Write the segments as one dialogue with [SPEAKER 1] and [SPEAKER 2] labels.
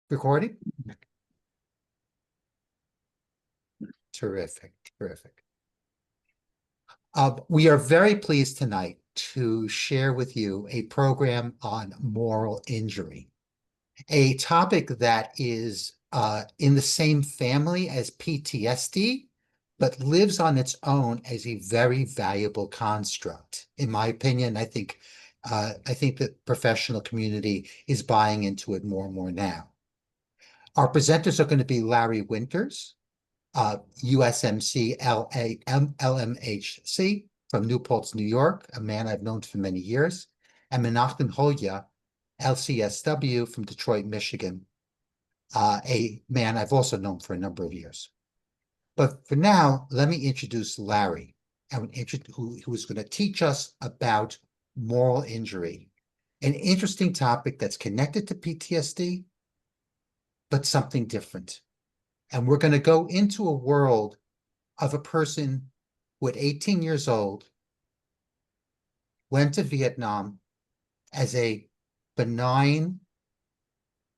[SPEAKER 1] Recording? Terrific, terrific. We are very pleased tonight to share with you a program on moral injury, a topic that is in the same family as PTSD, but lives on its own as a very valuable construct. In my opinion, I think the professional community is buying into it more and more now. Our presenters are going to be Larry Winters, USMC LMHC from New Paltz, New York, a man I've known for many years, and Menachem Hoya, LCSW from Detroit, Michigan, a man I've also known for a number of years. But for now, let me introduce Larry, who is going to teach us about moral injury, an interesting topic that's connected to PTSD, but something different. And we're going to go into a world of a person who at 18 years old went to Vietnam as a benign,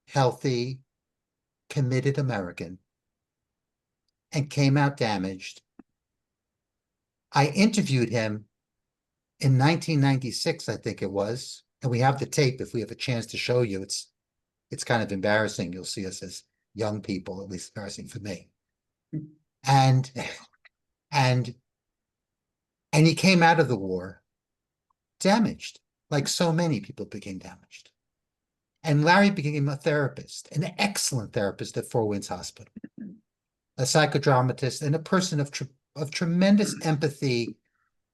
[SPEAKER 1] healthy, committed American and came out damaged. I interviewed him in 1996, I think it was, and we have the tape if we have a chance to show you. It's kind of embarrassing. You'll see us as young people, at least embarrassing for me. And he came out of the war damaged, like so many people became damaged. And Larry became a therapist, an excellent therapist at Four Winds Hospital, a psychodramatist, and a person of tremendous empathy.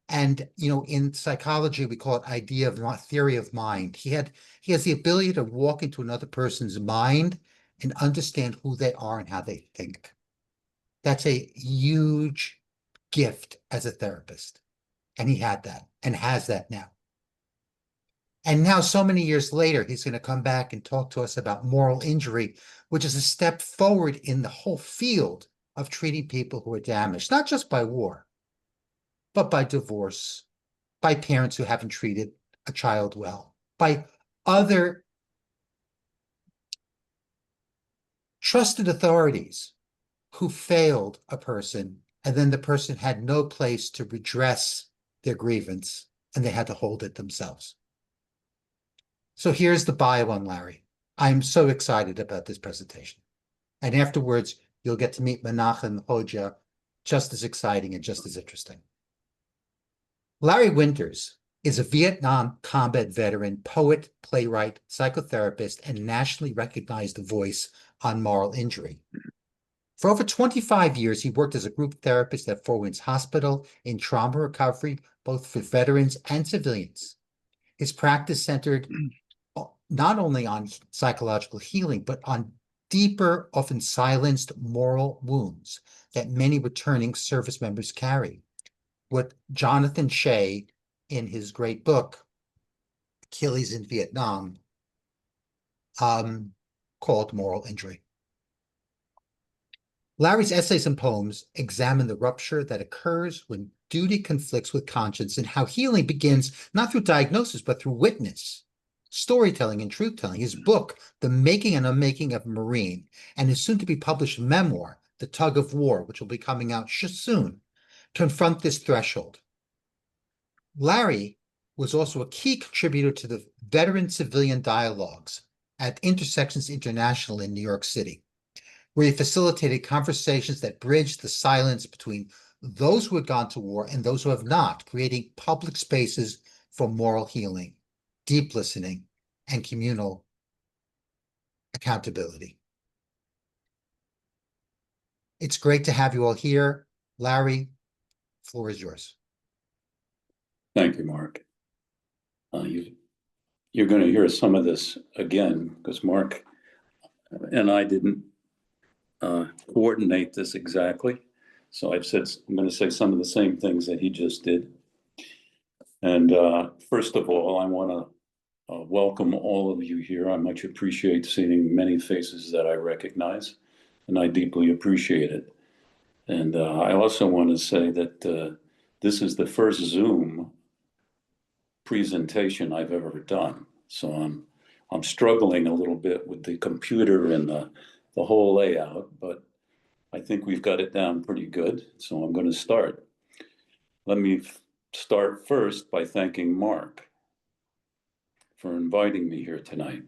[SPEAKER 1] And, in psychology, we call it theory of mind. He has the ability to walk into another person's mind and understand who they are and how they think. That's a huge gift as a therapist. And he had that and has that now. And now, so many years later, he's going to come back and talk to us about moral injury, which is a step forward in the whole field of treating people who are damaged, not just by war, but by divorce, by parents who haven't treated a child well, by other trusted authorities who failed a person, and then the person had no place to redress their grievance, and they had to hold it themselves. So here's the bio on Larry. I'm so excited about this presentation. And afterwards, you'll get to meet Menachem Hoja, just as exciting and just as interesting. Larry Winters is a Vietnam combat veteran, poet, playwright, psychotherapist, and nationally recognized voice on moral injury. For over 25 years, he worked as a group therapist at Four Winds Hospital in trauma recovery, both for veterans and civilians. His practice centered not only on psychological healing, but on deeper, often silenced moral wounds that many returning service members carry. What Jonathan Shea, in his great book, Achilles in Vietnam, called moral injury. Larry's essays and poems examine the rupture that occurs when duty conflicts with conscience and how healing begins not through diagnosis, but through witness, storytelling, and truth-telling. His book, The Making and Unmaking of a Marine, and his soon-to-be-published memoir, The Tug of War, which will be coming out soon, confront this threshold. Larry was also a key contributor to the veteran-civilian dialogues at Intersections International in New York City, where he facilitated conversations that bridged the silence between those who had gone to war and those who have not, creating public spaces for moral healing, deep listening, and communal accountability. It's great to have you all here. Larry, the floor is yours.
[SPEAKER 2] Thank you, Mark. You're going to hear some of this again, because Mark and I didn't coordinate this exactly. So I'm going to say some of the same things that he just did. And first of all, I want to welcome all of you here. I much appreciate seeing many faces that I recognize, and I deeply appreciate it. And I also want to say that this is the first Zoom presentation I've ever done. So I'm I'm struggling a little bit with the computer and the whole layout, but I think we've got it down pretty good, so I'm going to start. Let me start first by thanking Mark for inviting me here tonight.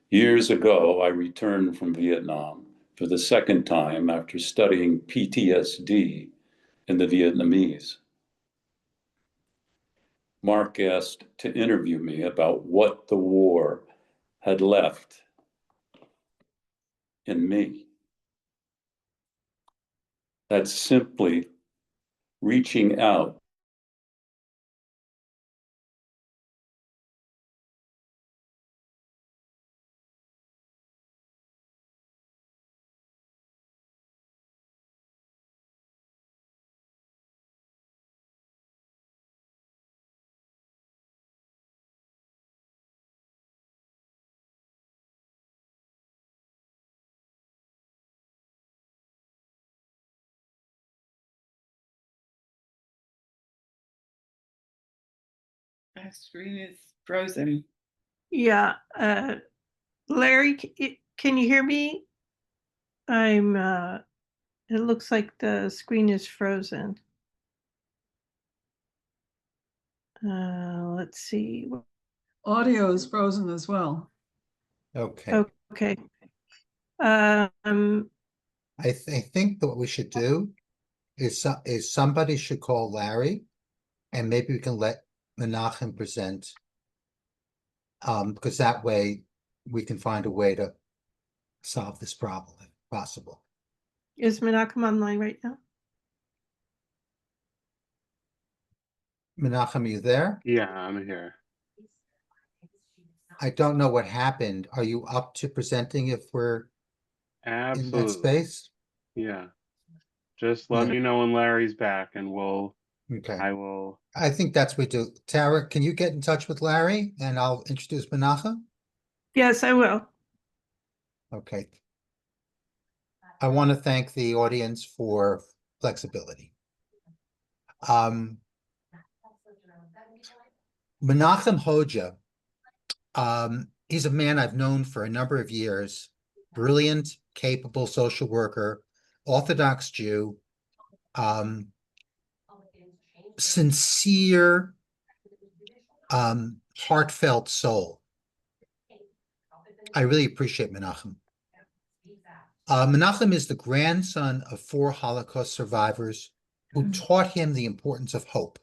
[SPEAKER 2] Years ago, I returned from Vietnam for the second time after studying PTSD in the Vietnamese. Mark asked to interview me about what the war had left in me. That's simply reaching out
[SPEAKER 3] My screen is frozen.
[SPEAKER 4] Yeah, Larry, can you hear me? It looks like the screen is frozen. Let's see.
[SPEAKER 5] Audio is frozen as well.
[SPEAKER 1] Okay.
[SPEAKER 4] Okay.
[SPEAKER 1] I think that what we should do is somebody should call Larry, and maybe we can let Menachem present. Because that way we can find a way to solve this problem if possible.
[SPEAKER 4] Is Menachem online right now?
[SPEAKER 1] Menachem, are you there?
[SPEAKER 6] Yeah, I'm here.
[SPEAKER 1] I don't know what happened. Are you up to presenting if we're in that
[SPEAKER 6] Absolutely.
[SPEAKER 1] space?
[SPEAKER 6] Yeah. Just let
[SPEAKER 1] Yeah.
[SPEAKER 6] me know when Larry's back and
[SPEAKER 1] Okay.
[SPEAKER 6] I will.
[SPEAKER 1] I think that's what we do. Tara, can you get in touch with Larry and I'll introduce Menachem?
[SPEAKER 4] Yes, I will.
[SPEAKER 1] Okay. I want to thank the audience for flexibility. Menachem Hoja, he's a man I've known for a number of years, brilliant, capable social worker, Orthodox Jew, sincere, heartfelt soul. I really appreciate Menachem. Menachem is the grandson of 4 Holocaust survivors who taught him the importance of hope.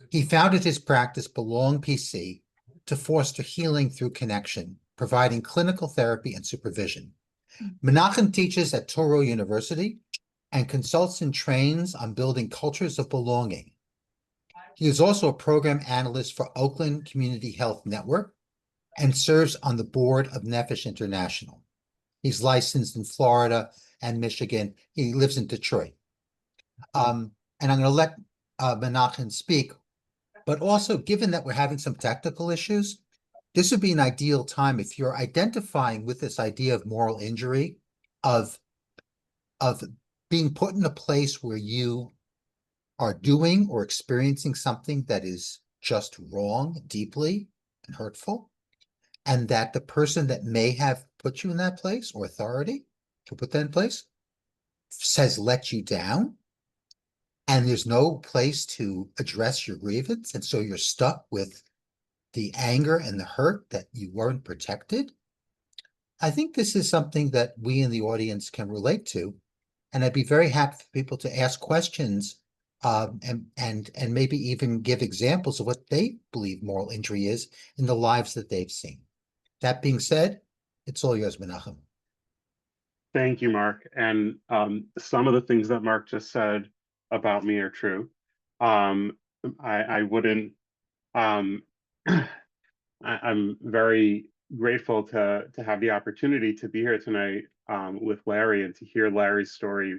[SPEAKER 1] He founded his practice Belong PC to foster healing through connection, providing clinical therapy and supervision. Menachem teaches at Touro University and consults and trains on building cultures of belonging. He is also a program analyst for Oakland Community Health Network and serves on the board of Nefesh International. He's licensed in Florida and Michigan. He lives in Detroit. And I'm going to let Menachem speak, but also given that we're having some technical issues, this would be an ideal time if you're identifying with this idea of moral injury, of being put in a place where you are doing or experiencing something that is just wrong, deeply and hurtful, and that the person that may have put you in that place or authority to put that in place says let you down, and there's no place to address your grievance, and so you're stuck with the anger and the hurt that you weren't protected. I think this is something that we in the audience can relate to, and I'd be very happy for people to ask questions and maybe even give examples of what they believe moral injury is in the lives that they've seen. That being said, it's all yours, Menachem.
[SPEAKER 6] Thank you, Mark. And some of the things that Mark just said about me are true. I wouldn't. I'm very grateful to have the opportunity to be here tonight with Larry and to hear Larry's story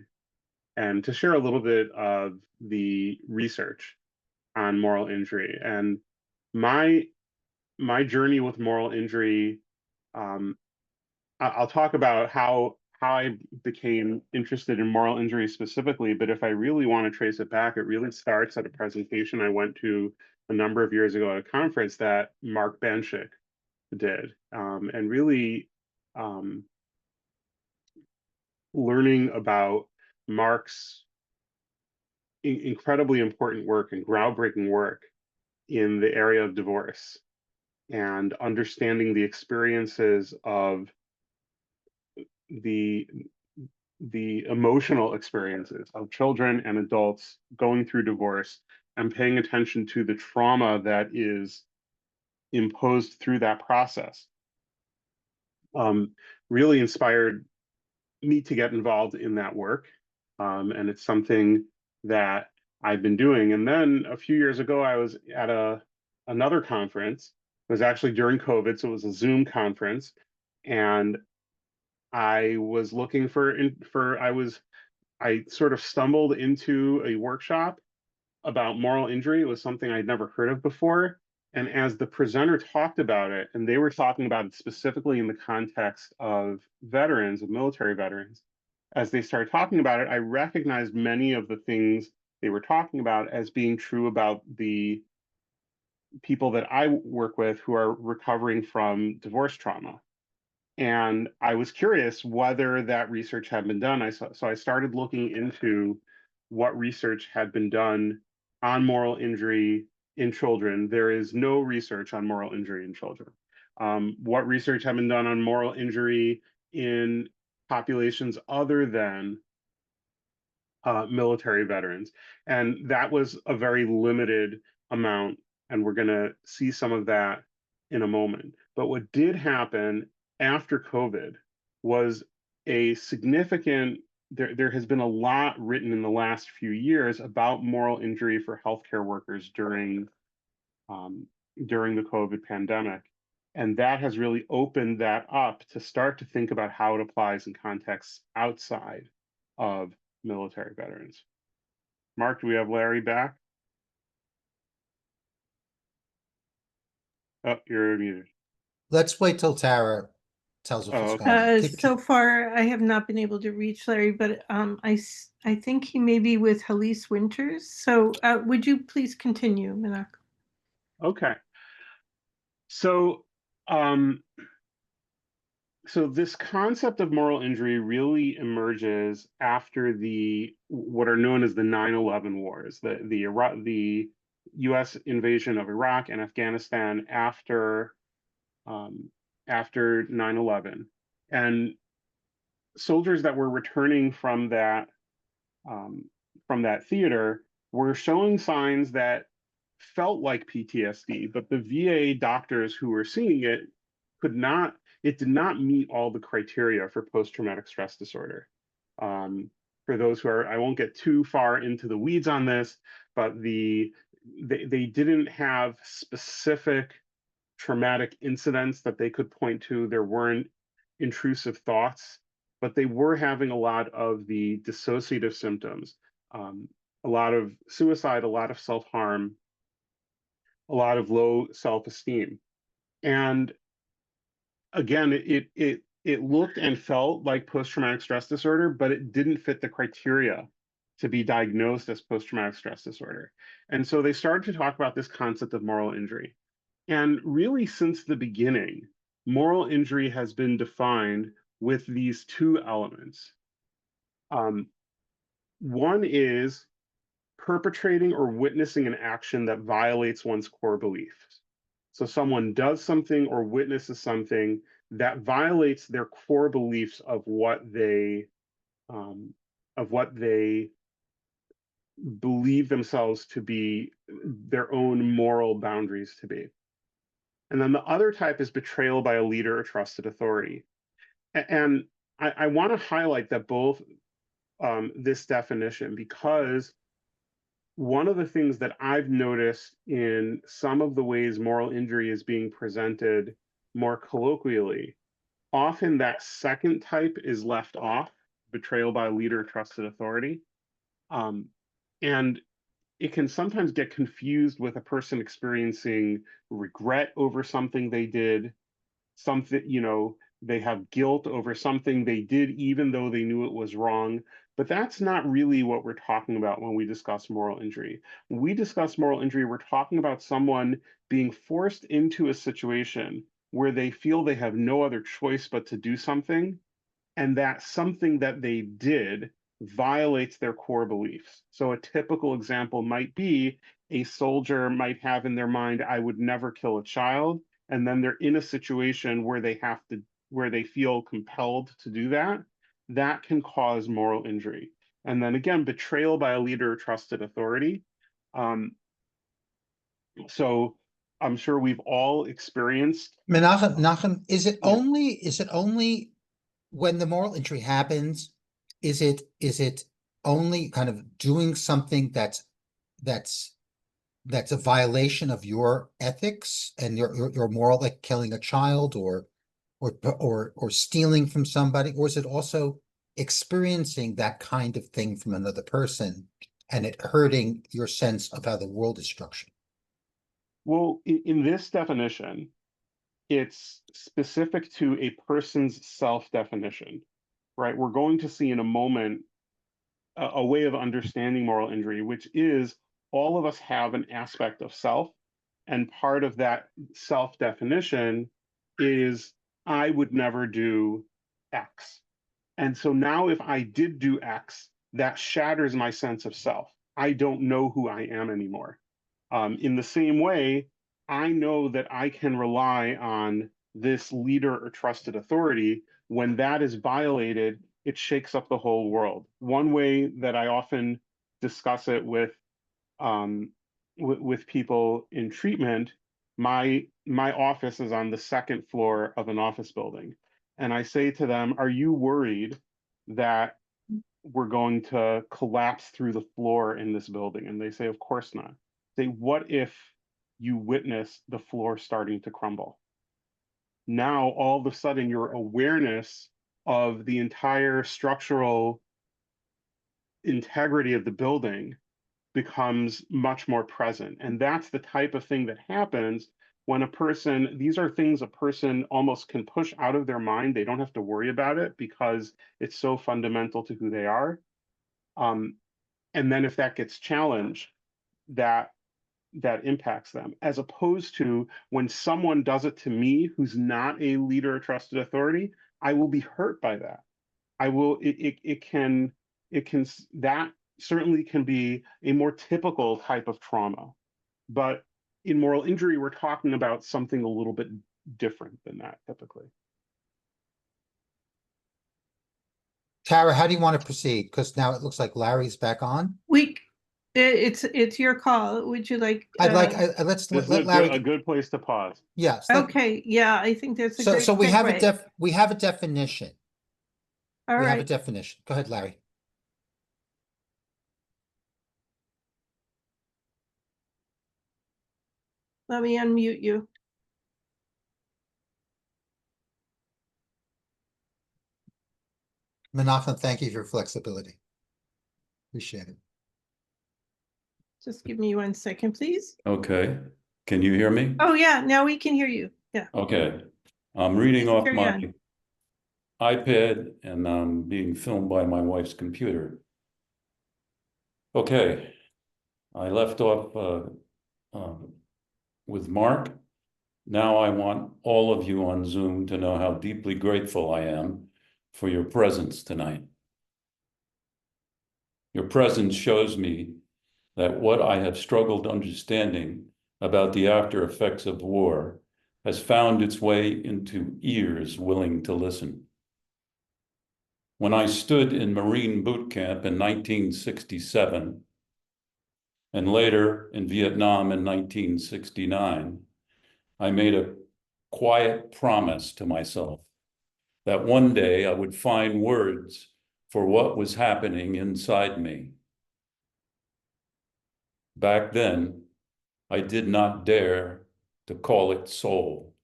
[SPEAKER 6] and to share a little bit of the research on moral injury. And my journey with moral injury, I'll talk about how how I became interested in moral injury specifically, but if I really want to trace it back, it really starts at a presentation I went to a number of years ago at a conference that Mark Benchik did, and really learning about Mark's incredibly important work and groundbreaking work in the area of divorce and understanding the experiences of the emotional experiences of children and adults going through divorce and paying attention to the trauma that is imposed through that process really inspired me to get involved in that work. And it's something that I've been doing. And then a few years ago, I was at another conference. It was actually during COVID, so it was a Zoom conference. And I was looking I sort of stumbled into a workshop about moral injury. It was something I'd never heard of before. And as the presenter talked about it, and they were talking about it specifically in the context of veterans, of military veterans, as they started talking about it, I recognized many of the things they were talking about as being true about the people that I work with who are recovering from divorce trauma. And I was curious whether that research had been done. So I started looking into what research had been done on moral injury in children. There is no research on moral injury in children. What research had been done on moral injury in populations other than military veterans? And that was a very limited amount. And we're going to see some of that in a moment. But what did happen after COVID was a significant, there has been a lot written in the last few years about moral injury for healthcare workers during the COVID pandemic. And that has really opened that up to start to think about how it applies in contexts outside of military veterans. Mark, do we have Larry back? Oh, you're muted.
[SPEAKER 1] Let's wait till Tara tells us
[SPEAKER 6] Oh,
[SPEAKER 1] what's
[SPEAKER 6] okay.
[SPEAKER 1] going on.
[SPEAKER 4] So far, I have not been able to reach Larry, but I think he may be with Halise Winters. So would you please continue, Minak?
[SPEAKER 6] Okay. So, so this concept of moral injury really emerges after what are known as the 9/11 wars, the U.S. invasion of Iraq and Afghanistan after 9/11, and soldiers that were returning from that theater were showing signs that felt like PTSD, but the VA doctors who were seeing it did not meet all the criteria for post-traumatic stress disorder. For those who I won't get too far into the weeds on this, but they didn't have specific traumatic incidents that they could point to. There weren't intrusive thoughts, but they were having a lot of the dissociative symptoms, a lot of suicide, a lot of self-harm, a lot of low self-esteem. And again, it looked and felt like post-traumatic stress disorder, but it didn't fit the criteria to be diagnosed as post-traumatic stress disorder. And so they started to talk about this concept of moral injury. And really, since the beginning, moral injury has been defined with these two elements. One is perpetrating or witnessing an action that violates one's core beliefs. So someone does something or witnesses something that violates their core beliefs of what they believe themselves to be, their own moral boundaries to be. And then the other type is betrayal by a leader or trusted authority. And I want to highlight that both this definition, because one of the things that I've noticed in some of the ways moral injury is being presented more colloquially, often that second type is left off, betrayal by a leader or trusted authority. And it can sometimes get confused with a person experiencing regret over something they did, something, they have guilt over something they did, even though they knew it was wrong. But that's not really what we're talking about when we discuss moral injury. When we discuss moral injury, we're talking about someone being forced into a situation where they feel they have no other choice but to do something, and that something that they did violates their core beliefs. So a typical example might be a soldier might have in their mind, I would never kill a child, and then they're in a situation where they feel compelled to do that. That can cause moral injury. And then again, betrayal by a leader or trusted authority. So I'm sure we've all experienced.
[SPEAKER 1] Menachem, is it
[SPEAKER 6] Yeah.
[SPEAKER 1] only when the moral injury happens? Is it only kind of doing something that's a violation of your ethics and your moral, like killing a child or stealing from somebody, or is it also experiencing that kind of thing from another person and it hurting your sense of how the world is structured?
[SPEAKER 6] Well, in this definition, it's specific to a person's self-definition, right? We're going to see in a moment a way of understanding moral injury, which is all of us have an aspect of self, and part of that self-definition is I would never do X. And so now if I did do X, that shatters my sense of self. I don't know who I am anymore. In the same way, I know that I can rely on this leader or trusted authority. When that is violated, it shakes up the whole world. One way that I often discuss it with people in treatment, my office is on the second floor of an office building, and I say to them, "Are you worried that we're going to collapse through the floor in this building?" And they say, "Of course not." Say, "What if you witness the floor starting to crumble?" Now, all of a sudden, your awareness of the entire structural integrity of the building becomes much more present. And that's the type of thing that happens when a person, these are things a person almost can push out of their mind. They don't have to worry about it because it's so fundamental to who they are. And then if that gets challenged, that impacts them, as opposed to when someone does it to me who's not a leader or trusted authority, I will be hurt by that. I will, it can, that certainly can be a more typical type of trauma. But in moral injury, we're talking about something a little bit different than that typically.
[SPEAKER 1] Tara, how do you want to proceed? Because now it looks like Larry's back on.
[SPEAKER 4] It's your call. Would you like?
[SPEAKER 1] Let's
[SPEAKER 6] This
[SPEAKER 1] let
[SPEAKER 6] is
[SPEAKER 1] Larry.
[SPEAKER 6] a good place to pause.
[SPEAKER 1] Yes.
[SPEAKER 4] Okay, yeah, I think that's a great
[SPEAKER 1] So we have
[SPEAKER 4] segue.
[SPEAKER 1] we have a definition.
[SPEAKER 4] All
[SPEAKER 1] We have a
[SPEAKER 4] right,
[SPEAKER 1] definition. Go ahead, Larry.
[SPEAKER 4] let me unmute you.
[SPEAKER 1] Menachem, thank you for your flexibility. Appreciate it.
[SPEAKER 4] Just give me 1 second, please.
[SPEAKER 2] Okay, can you hear me?
[SPEAKER 4] Oh, yeah, now we can hear you. Yeah.
[SPEAKER 2] Okay, I'm reading off
[SPEAKER 4] Carry
[SPEAKER 2] my
[SPEAKER 4] on.
[SPEAKER 2] iPad and I'm being filmed by my wife's computer. Okay, I left off with Mark. Now I want all of you on Zoom to know how deeply grateful I am for your presence tonight. Your presence shows me that what I have struggled understanding about the after effects of war has found its way into ears willing to listen. When I stood in Marine boot camp in 1967, and later in Vietnam in 1969, I made a quiet promise to myself that one day I would find words for what was happening inside me. Back then, I did not dare to call it soul.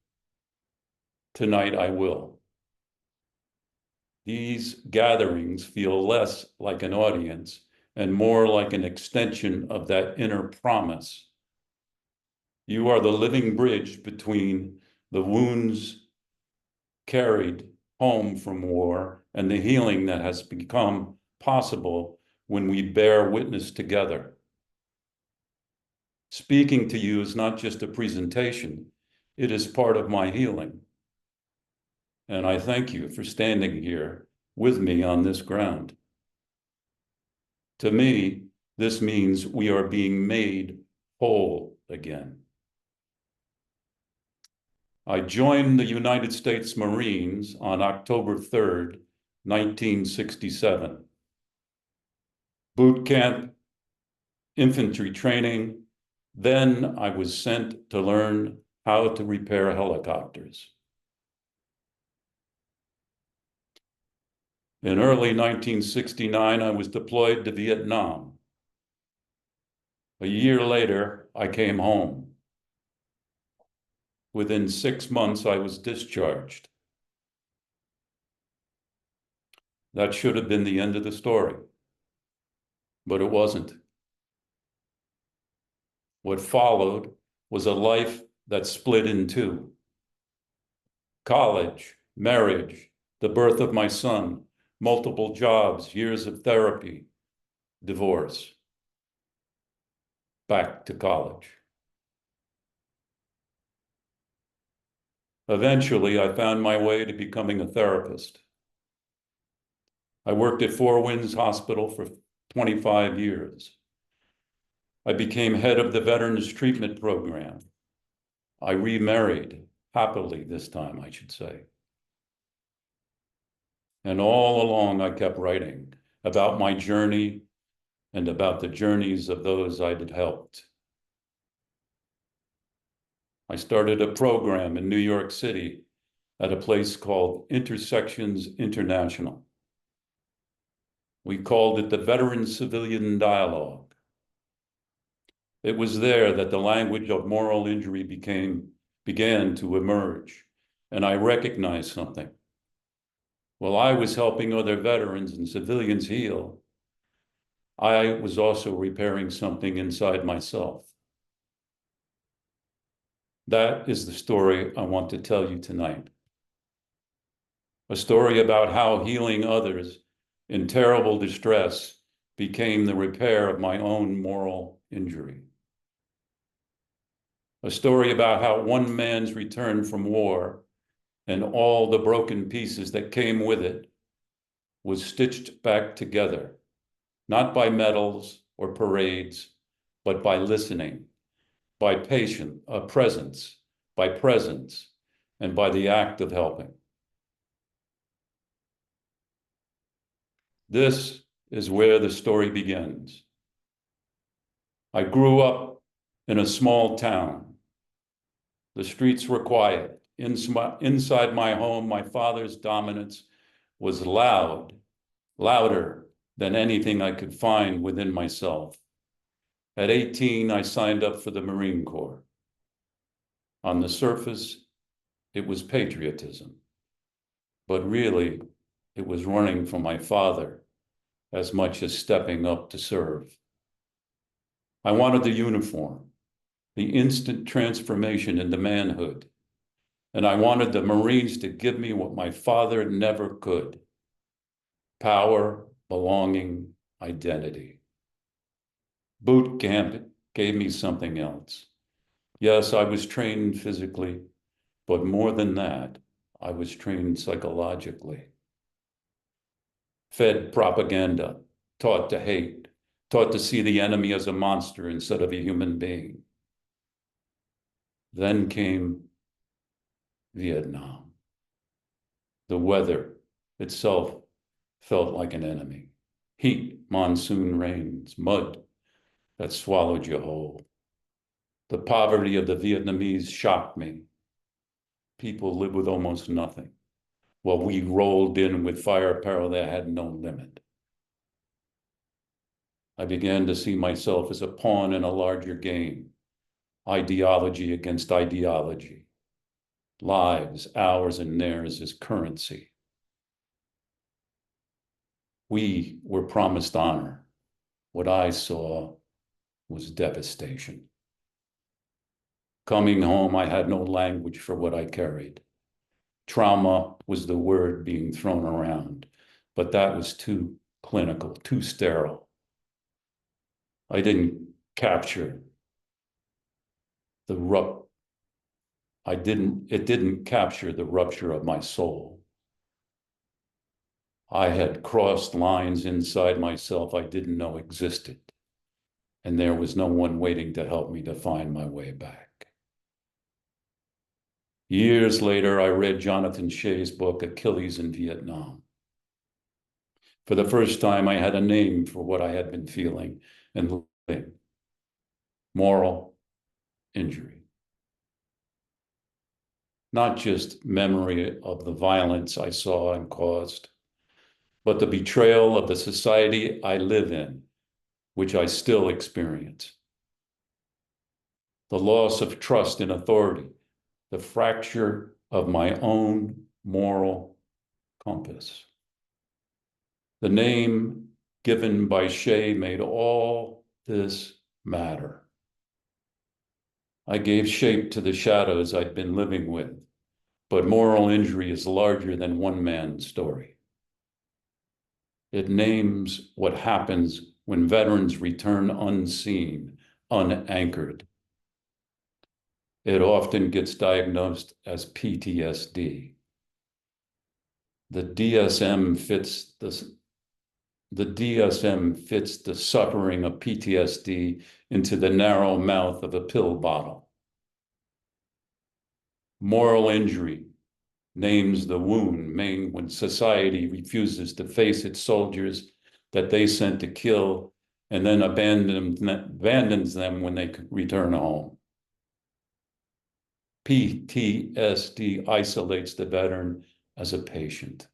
[SPEAKER 2] Tonight I will. These gatherings feel less like an audience and more like an extension of that inner promise. You are the living bridge between the wounds carried home from war and the healing that has become possible when we bear witness together. Speaking to you is not just a presentation, it is part of my healing. And I thank you for standing here with me on this ground. To me, this means we are being made whole again. I joined the United States Marines on October 3rd, 1967. Boot camp, infantry training. Then I was sent to learn how to repair helicopters. In early 1969, I was deployed to Vietnam. A year later, I came home. Within 6 months, I was discharged. That should have been the end of the story, but it wasn't. What followed was a life that split in two. College, marriage, the birth of my son, multiple jobs, years of therapy, divorce, back to college. Eventually, I found my way to becoming a therapist. I worked at Four Winds Hospital for 25 years. I became head of the Veterans Treatment Program. I remarried, happily this time, I should say. And all along, I kept writing about my journey and about the journeys of those I had helped. I started a program in New York City at a place called Intersections International. We called it the Veteran Civilian Dialogue. It was there that the language of moral injury began to emerge, and I recognized something. While I was helping other veterans and civilians heal, I was also repairing something inside myself. That is the story I want to tell you tonight. A story about how healing others in terrible distress became the repair of my own moral injury. A story about how one man's return from war and all the broken pieces that came with it was stitched back together, not by medals or parades, but by listening, by presence, and by the act of helping. This is where the story begins. I grew up in a small town. The streets were quiet. Inside my home, my father's dominance was loud, louder than anything I could find within myself. At 18, I signed up for the Marine Corps. On the surface, it was patriotism, but really, it was running from my father as much as stepping up to serve. I wanted the uniform, the instant transformation into manhood, and I wanted the Marines to give me what my father never could: power, belonging, identity. Boot camp gave me something else. Yes, I was trained physically, but more than that, I was trained psychologically. Fed propaganda, taught to hate, taught to see the enemy as a monster instead of a human being. Then came Vietnam. The weather itself felt like an enemy. Heat, monsoon rains, mud that swallowed you whole. The poverty of the Vietnamese shocked me. People live with almost nothing, while we rolled in with firepower that had no limit. I began to see myself as a pawn in a larger game, ideology against ideology, lives, ours and theirs as currency. We were promised honor. What I saw was devastation. Coming home, I had no language for what I carried. Trauma was the word being thrown around, but that was too clinical, too sterile. I didn't capture it didn't capture the rupture of my soul. I had crossed lines inside myself I didn't know existed, and there was no one waiting to help me to find my way back. Years later, I read Jonathan Shea's book, Achilles in Vietnam. For the first time, I had a name for what I had been feeling and living. Moral injury. Not just memory of the violence I saw and caused, but the betrayal of the society I live in, which I still experience. The loss of trust in authority, the fracture of my own moral compass. The name given by Shea made all this matter. I gave shape to the shadows I'd been living with, but moral injury is larger than one man's story. It names what happens when veterans return unseen, unanchored. It often gets diagnosed as PTSD. The DSM fits the suffering of PTSD into the narrow mouth of a pill bottle. Moral injury names the wound made when society refuses to face its soldiers that they sent to kill and then abandons them when they return home. PTSD isolates the veteran as a patient.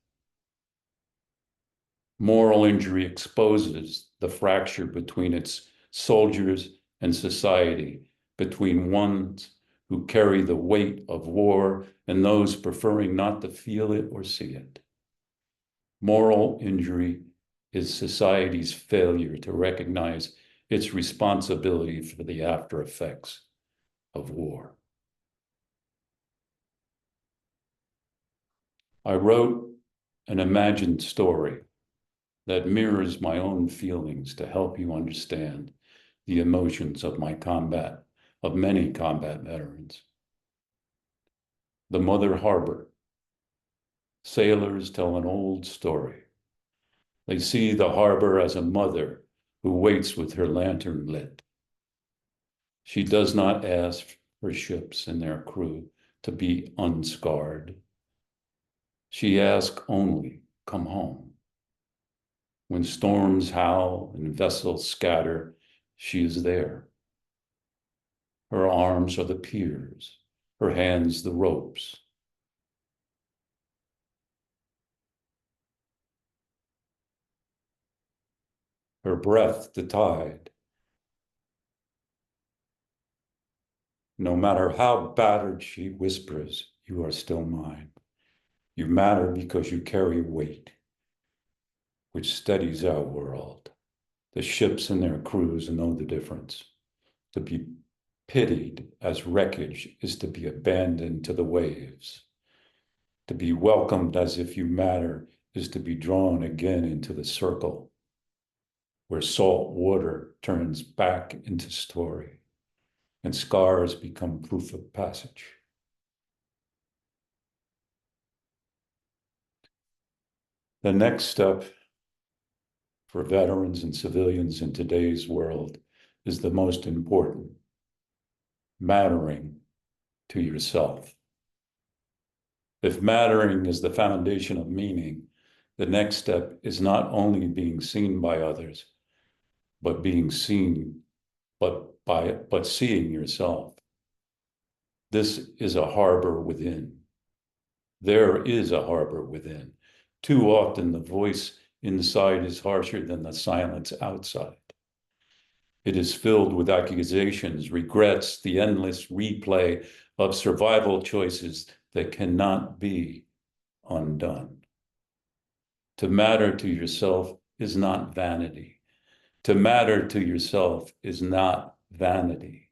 [SPEAKER 2] Moral injury exposes the fracture between its soldiers and society, between ones who carry the weight of war and those preferring not to feel it or see it. Moral injury is society's failure to recognize its responsibility for the after effects of war. I wrote an imagined story that mirrors my own feelings to help you understand the emotions of many combat veterans. The Mother Harbor. Sailors tell an old story. They see the harbor as a mother who waits with her lantern lit. She does not ask her ships and their crew to be unscarred. She asks only, come home. When storms howl and vessels scatter, she is there. Her arms are the piers, her hands the ropes. Her breath the tide. No matter how battered, she whispers, you are still mine. You matter because you carry weight, which steadies our world. The ships and their crews know the difference. To be pitied as wreckage is to be abandoned to the waves. To be welcomed as if you matter is to be drawn again into the circle, where salt water turns back into story and scars become proof of passage. The next step for veterans and civilians in today's world is the most important: mattering to yourself. If mattering is the foundation of meaning, the next step is not only being seen by others, but being seen, but seeing yourself. This is a harbor within. There is a harbor within. Too often the voice inside is harsher than the silence outside. It is filled with accusations, regrets, the endless replay of survival choices that cannot be undone. To matter to yourself is not vanity. To matter to yourself is not vanity.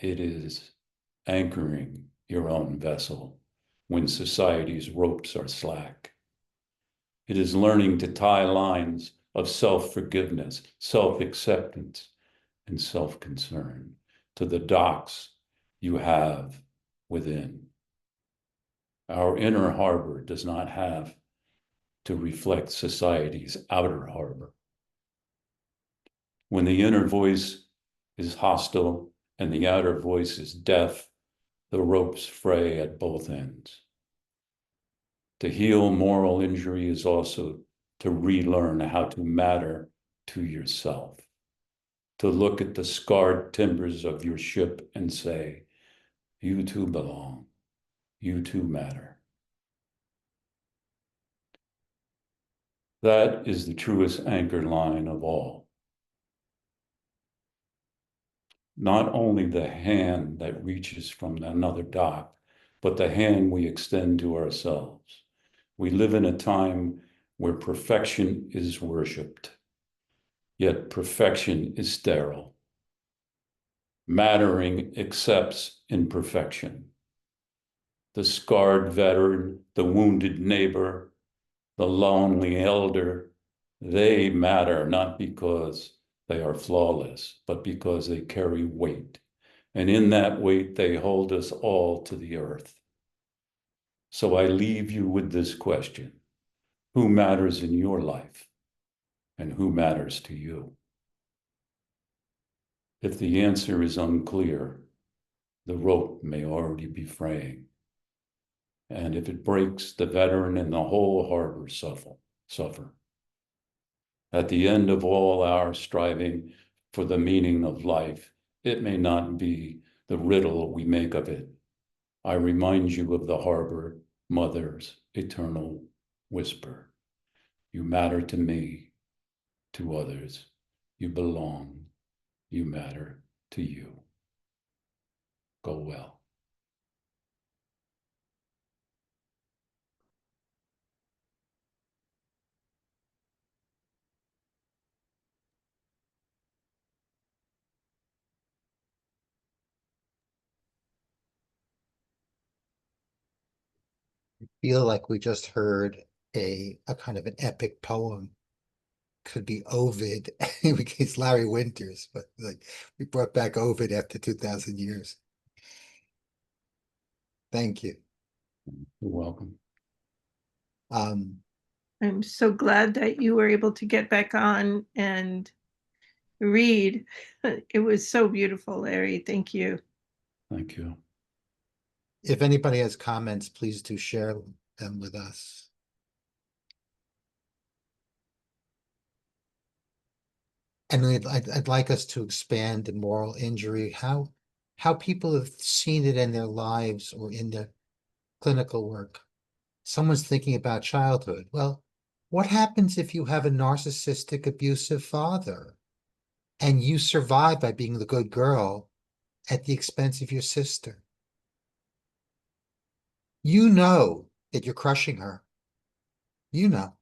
[SPEAKER 2] It is anchoring your own vessel when society's ropes are slack. It is learning to tie lines of self-forgiveness, self-acceptance, and self-concern to the docks you have within. Our inner harbor does not have to reflect society's outer harbor. When the inner voice is hostile and the outer voice is deaf, the ropes fray at both ends. To heal moral injury is also to relearn how to matter to yourself, to look at the scarred timbers of your ship and say, you too belong, you too matter. That is the truest anchor line of all. Not only the hand that reaches from another dock, but the hand we extend to ourselves. We live in a time where perfection is worshipped, yet perfection is sterile. Mattering accepts imperfection. The scarred veteran, the wounded neighbor, the lonely elder, they matter not because they are flawless, but because they carry weight. And in that weight, they hold us all to the earth. So I leave you with this question. Who matters in your life? And who matters to you? If the answer is unclear, the rope may already be fraying. And if it breaks, the veteran and the whole harbor suffer. At the end of all our striving for the meaning of life, it may not be the riddle we make of it. I remind you of the harbor mother's eternal whisper. You matter to me, to others. You belong. You matter to you. Go well.
[SPEAKER 1] Feel like we just heard a kind of an epic poem. Could be Ovid, it's Larry Winters, but like we brought back Ovid after 2,000 years. Thank you.
[SPEAKER 2] You're welcome.
[SPEAKER 4] I'm so glad that you were able to get back on and read. It was so beautiful, Larry. Thank you.
[SPEAKER 2] Thank you.
[SPEAKER 1] If anybody has comments, please do share them with us. And I'd like us to expand the moral injury, how people have seen it in their lives or in their clinical work. Someone's thinking about childhood. Well, what happens if you have a narcissistic, abusive father and you survive by being the good girl at the expense of your sister? You know that you're crushing her. You know.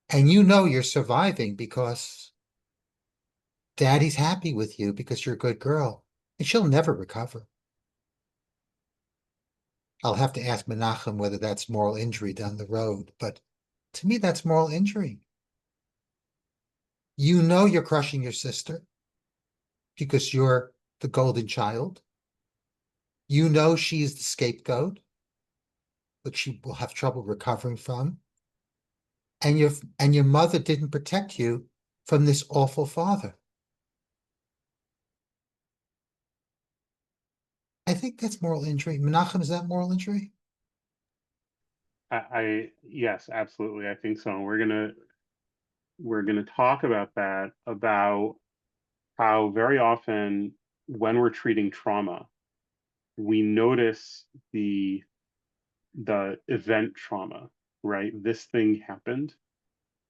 [SPEAKER 1] And you know you're surviving because daddy's happy with you because you're a good girl. And she'll never recover. I'll have to ask Menachem whether that's moral injury down the road, but to me, that's moral injury. You know you're crushing your sister because you're the golden child. You know she's the scapegoat, which she will have trouble recovering from. And your mother didn't protect you from this awful father. I think that's moral injury. Menachem, is that moral injury?
[SPEAKER 6] Yes, absolutely. I think so. We're gonna talk about that, about how very often when we're treating trauma, we notice the event trauma, right? This thing happened,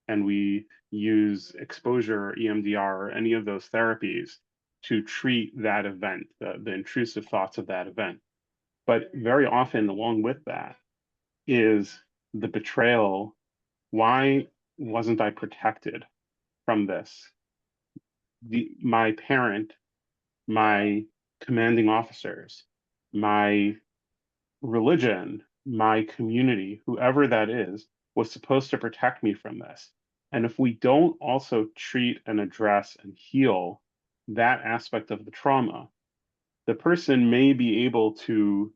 [SPEAKER 6] and we use exposure, EMDR, or any of those therapies to treat that event, the intrusive thoughts of that event. But very often, along with that, is the betrayal. Why wasn't I protected from this? My parent, my commanding officers, my religion, my community, whoever that is, was supposed to protect me from this. And if we don't also treat and address and heal that aspect of the trauma, the person may be able to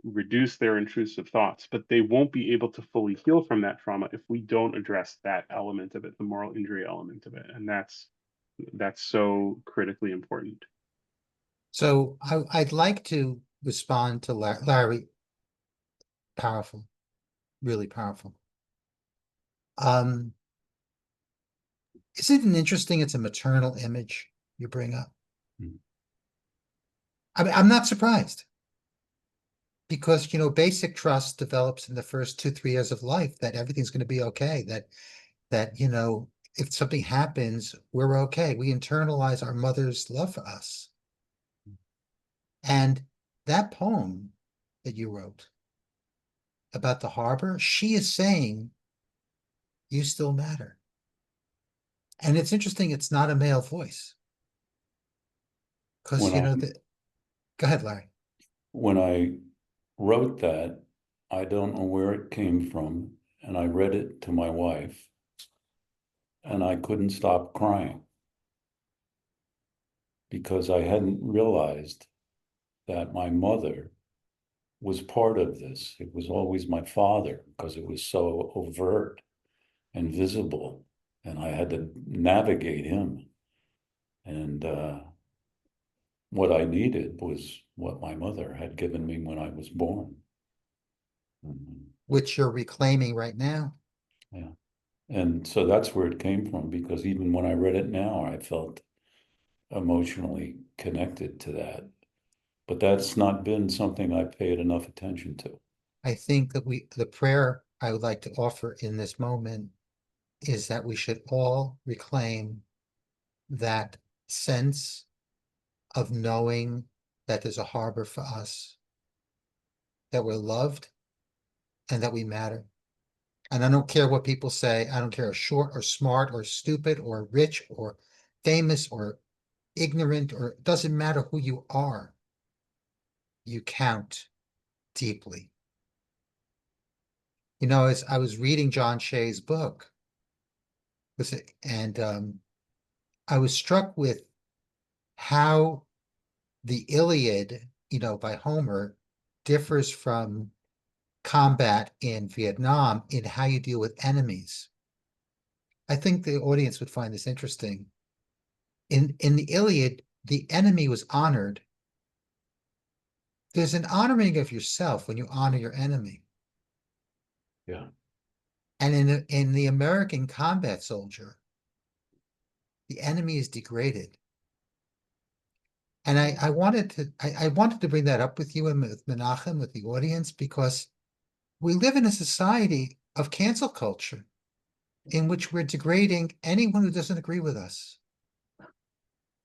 [SPEAKER 6] reduce their intrusive thoughts, but they won't be able to fully heal from that trauma if we don't address that element of it, the moral injury element of it. And that's so critically important.
[SPEAKER 1] So I'd like to respond to Larry. Powerful, really powerful. Isn't it interesting? It's a maternal image you bring up.
[SPEAKER 2] Mhm.
[SPEAKER 1] I mean, I'm not surprised because, you know, basic trust develops in the first 2, 3 years of life that everything's going to be okay. That, you know, if something happens, we're okay. We internalize our mother's love for us. And that poem that you wrote about the harbor, she is saying, you still matter. And it's interesting, it's not a male voice. Because,
[SPEAKER 2] When
[SPEAKER 1] you
[SPEAKER 2] I
[SPEAKER 1] know, go ahead, Larry.
[SPEAKER 2] when I wrote that, I don't know where it came from, and I read it to my wife, and I couldn't stop crying because I hadn't realized that my mother was part of this. It was always my father because it was so overt and visible, and I had to navigate him. And what I needed was what my mother had given me when I was born.
[SPEAKER 1] Which you're reclaiming right now.
[SPEAKER 2] Yeah. And so that's where it came from, because even when I read it now, I felt emotionally connected to that. But that's not been something I paid enough attention to.
[SPEAKER 1] I think that the prayer I would like to offer in this moment is that we should all reclaim that sense of knowing that there's a harbor for us, that we're loved, and that we matter. And I don't care what people say. I don't care if short or smart or stupid or rich or famous or ignorant, or it doesn't matter who you are. You count deeply. You know, as I was reading John Shea's book, and I was struck with how the Iliad, you know, by Homer, differs from combat in Vietnam in how you deal with enemies. I think the audience would find this interesting. In the Iliad, the enemy was honored. There's an honoring of yourself when you honor your enemy.
[SPEAKER 2] Yeah.
[SPEAKER 1] And in the American combat soldier, the enemy is degraded. And I wanted to bring that up with you and with Menachem, with the audience, because we live in a society of cancel culture in which we're degrading anyone who doesn't agree with us.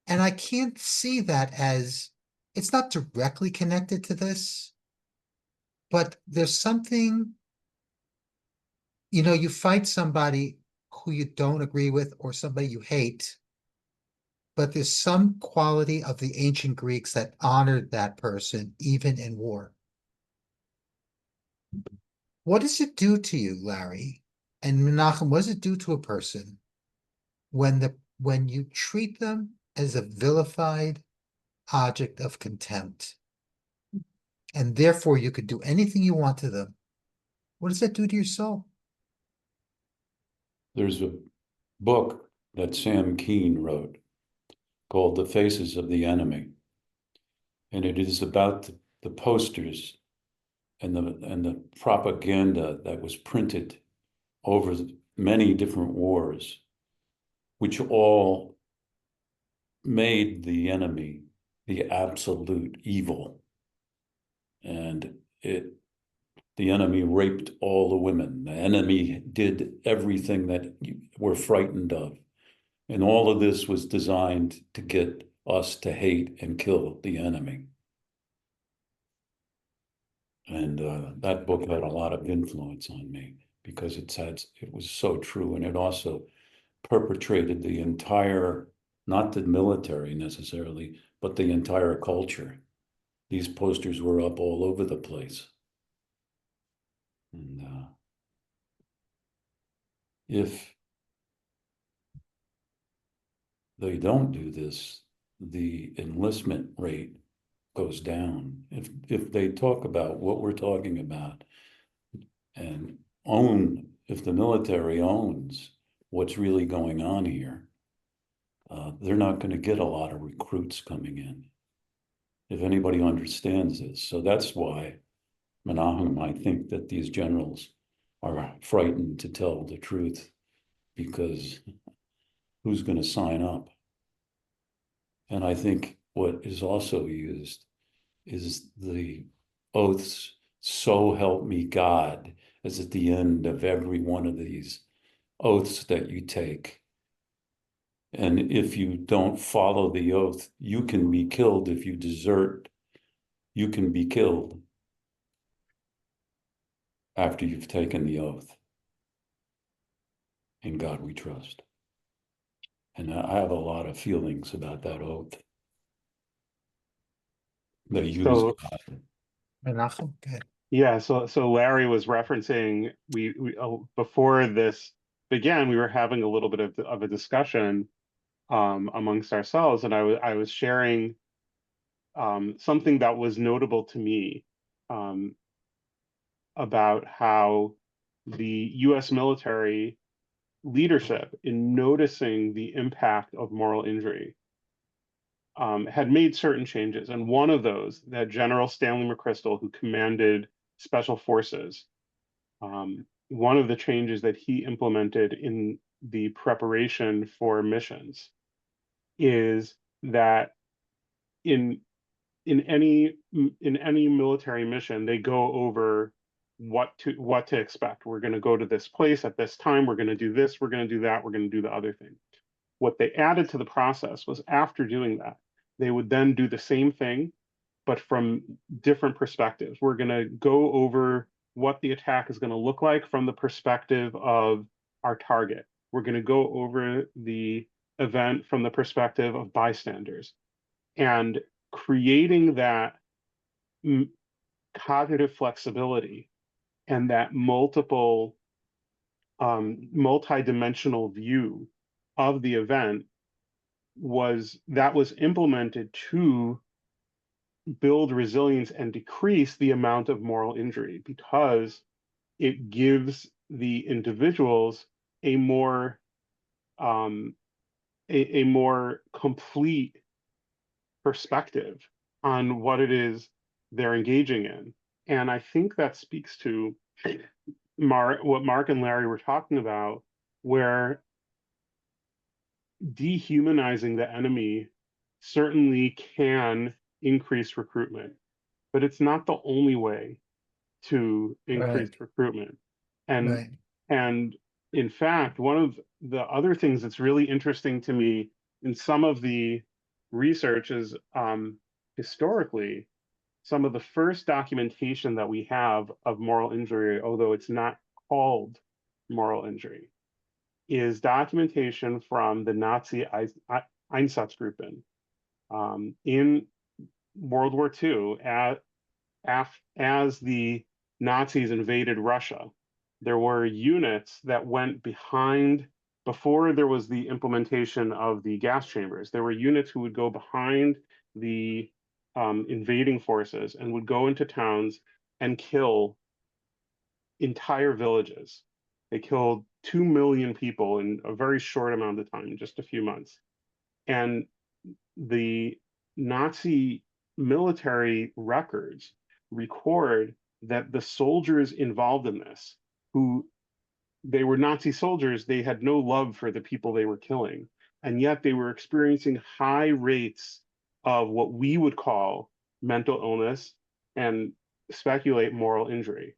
[SPEAKER 1] And I can't see that as, it's not directly connected to this, but there's something, you know, you fight somebody who you don't agree with or somebody you hate, but there's some quality of the ancient Greeks that honored that person even in war. What does it do to you, Larry? And Menachem, what does it do to a person when you treat them as a vilified object of contempt, and therefore you could do anything you want to them? What does that do to your soul?
[SPEAKER 2] There's a book that Sam Keane wrote called The Faces of the Enemy. And it is about the posters and the propaganda that was printed over many different wars, which all made the enemy the absolute evil. And the enemy raped all the women. The enemy did everything that we're frightened of. And all of this was designed to get us to hate and kill the enemy. And that book had a lot of influence on me because it was so true. And it also perpetrated the entire, not the military necessarily, but the entire culture. These posters were up all over the place. And if they don't do this, the enlistment rate goes down. If they talk about what we're talking about and if the military owns what's really going on here, they're not going to get a lot of recruits coming in, if anybody understands this. So that's why, Menahem, I think that these generals are frightened to tell the truth, because who's going to sign up? And I think what is also used is the oaths, "So help me God," as at the end of every one of these oaths that you take. And if you don't follow the oath, you can be killed. If you desert, you can be killed after you've taken the oath. In God we trust. And I have a lot of feelings about that oath. They use
[SPEAKER 6] So
[SPEAKER 2] God.
[SPEAKER 1] Menachem, go ahead.
[SPEAKER 6] yeah, so Larry was referencing before this began, we were having a little bit of a discussion amongst ourselves, and I was sharing something that was notable to me um, about how the U.S. military leadership, in noticing the impact of moral injury, had made certain changes. And one of those, that General Stanley McChrystal, who commanded special forces, one of the changes that he implemented in the preparation for missions is that in any military mission, they go over what to expect. We're going to go to this place at this time. We're going to do this. We're going to do that. We're going to do the other thing. What they added to the process was, after doing that, they would then do the same thing, but from different perspectives. We're going to go over what the attack is going to look like from the perspective of our target. We're going to go over the event from the perspective of bystanders, and creating that cognitive flexibility and that multi-dimensional view of the event was implemented to build resilience and decrease the amount of moral injury, because it gives the individuals a more a more complete perspective on what it is they're engaging in. And I think that speaks to what Mark and Larry were talking about, where dehumanizing the enemy certainly can increase recruitment, but it's not the only way to increase
[SPEAKER 1] Right,
[SPEAKER 6] recruitment. And
[SPEAKER 1] right.
[SPEAKER 6] and in fact, one of the other things that's really interesting to me in some of the research is, historically, some of the first documentation that we have of moral injury, although it's not called moral injury, is documentation from the Nazi Einsatzgruppen in World War II. As the Nazis invaded Russia, there were units that went behind. Before there was the implementation of the gas chambers, there were units who would go behind the invading forces and would go into towns and kill entire villages. They killed 2 million people in a very short amount of time, just a few months. And the Nazi military records record that the soldiers involved in this, who they were Nazi soldiers, they had no love for the people they were killing. And yet they were experiencing high rates of what we would call mental illness and speculate moral injury.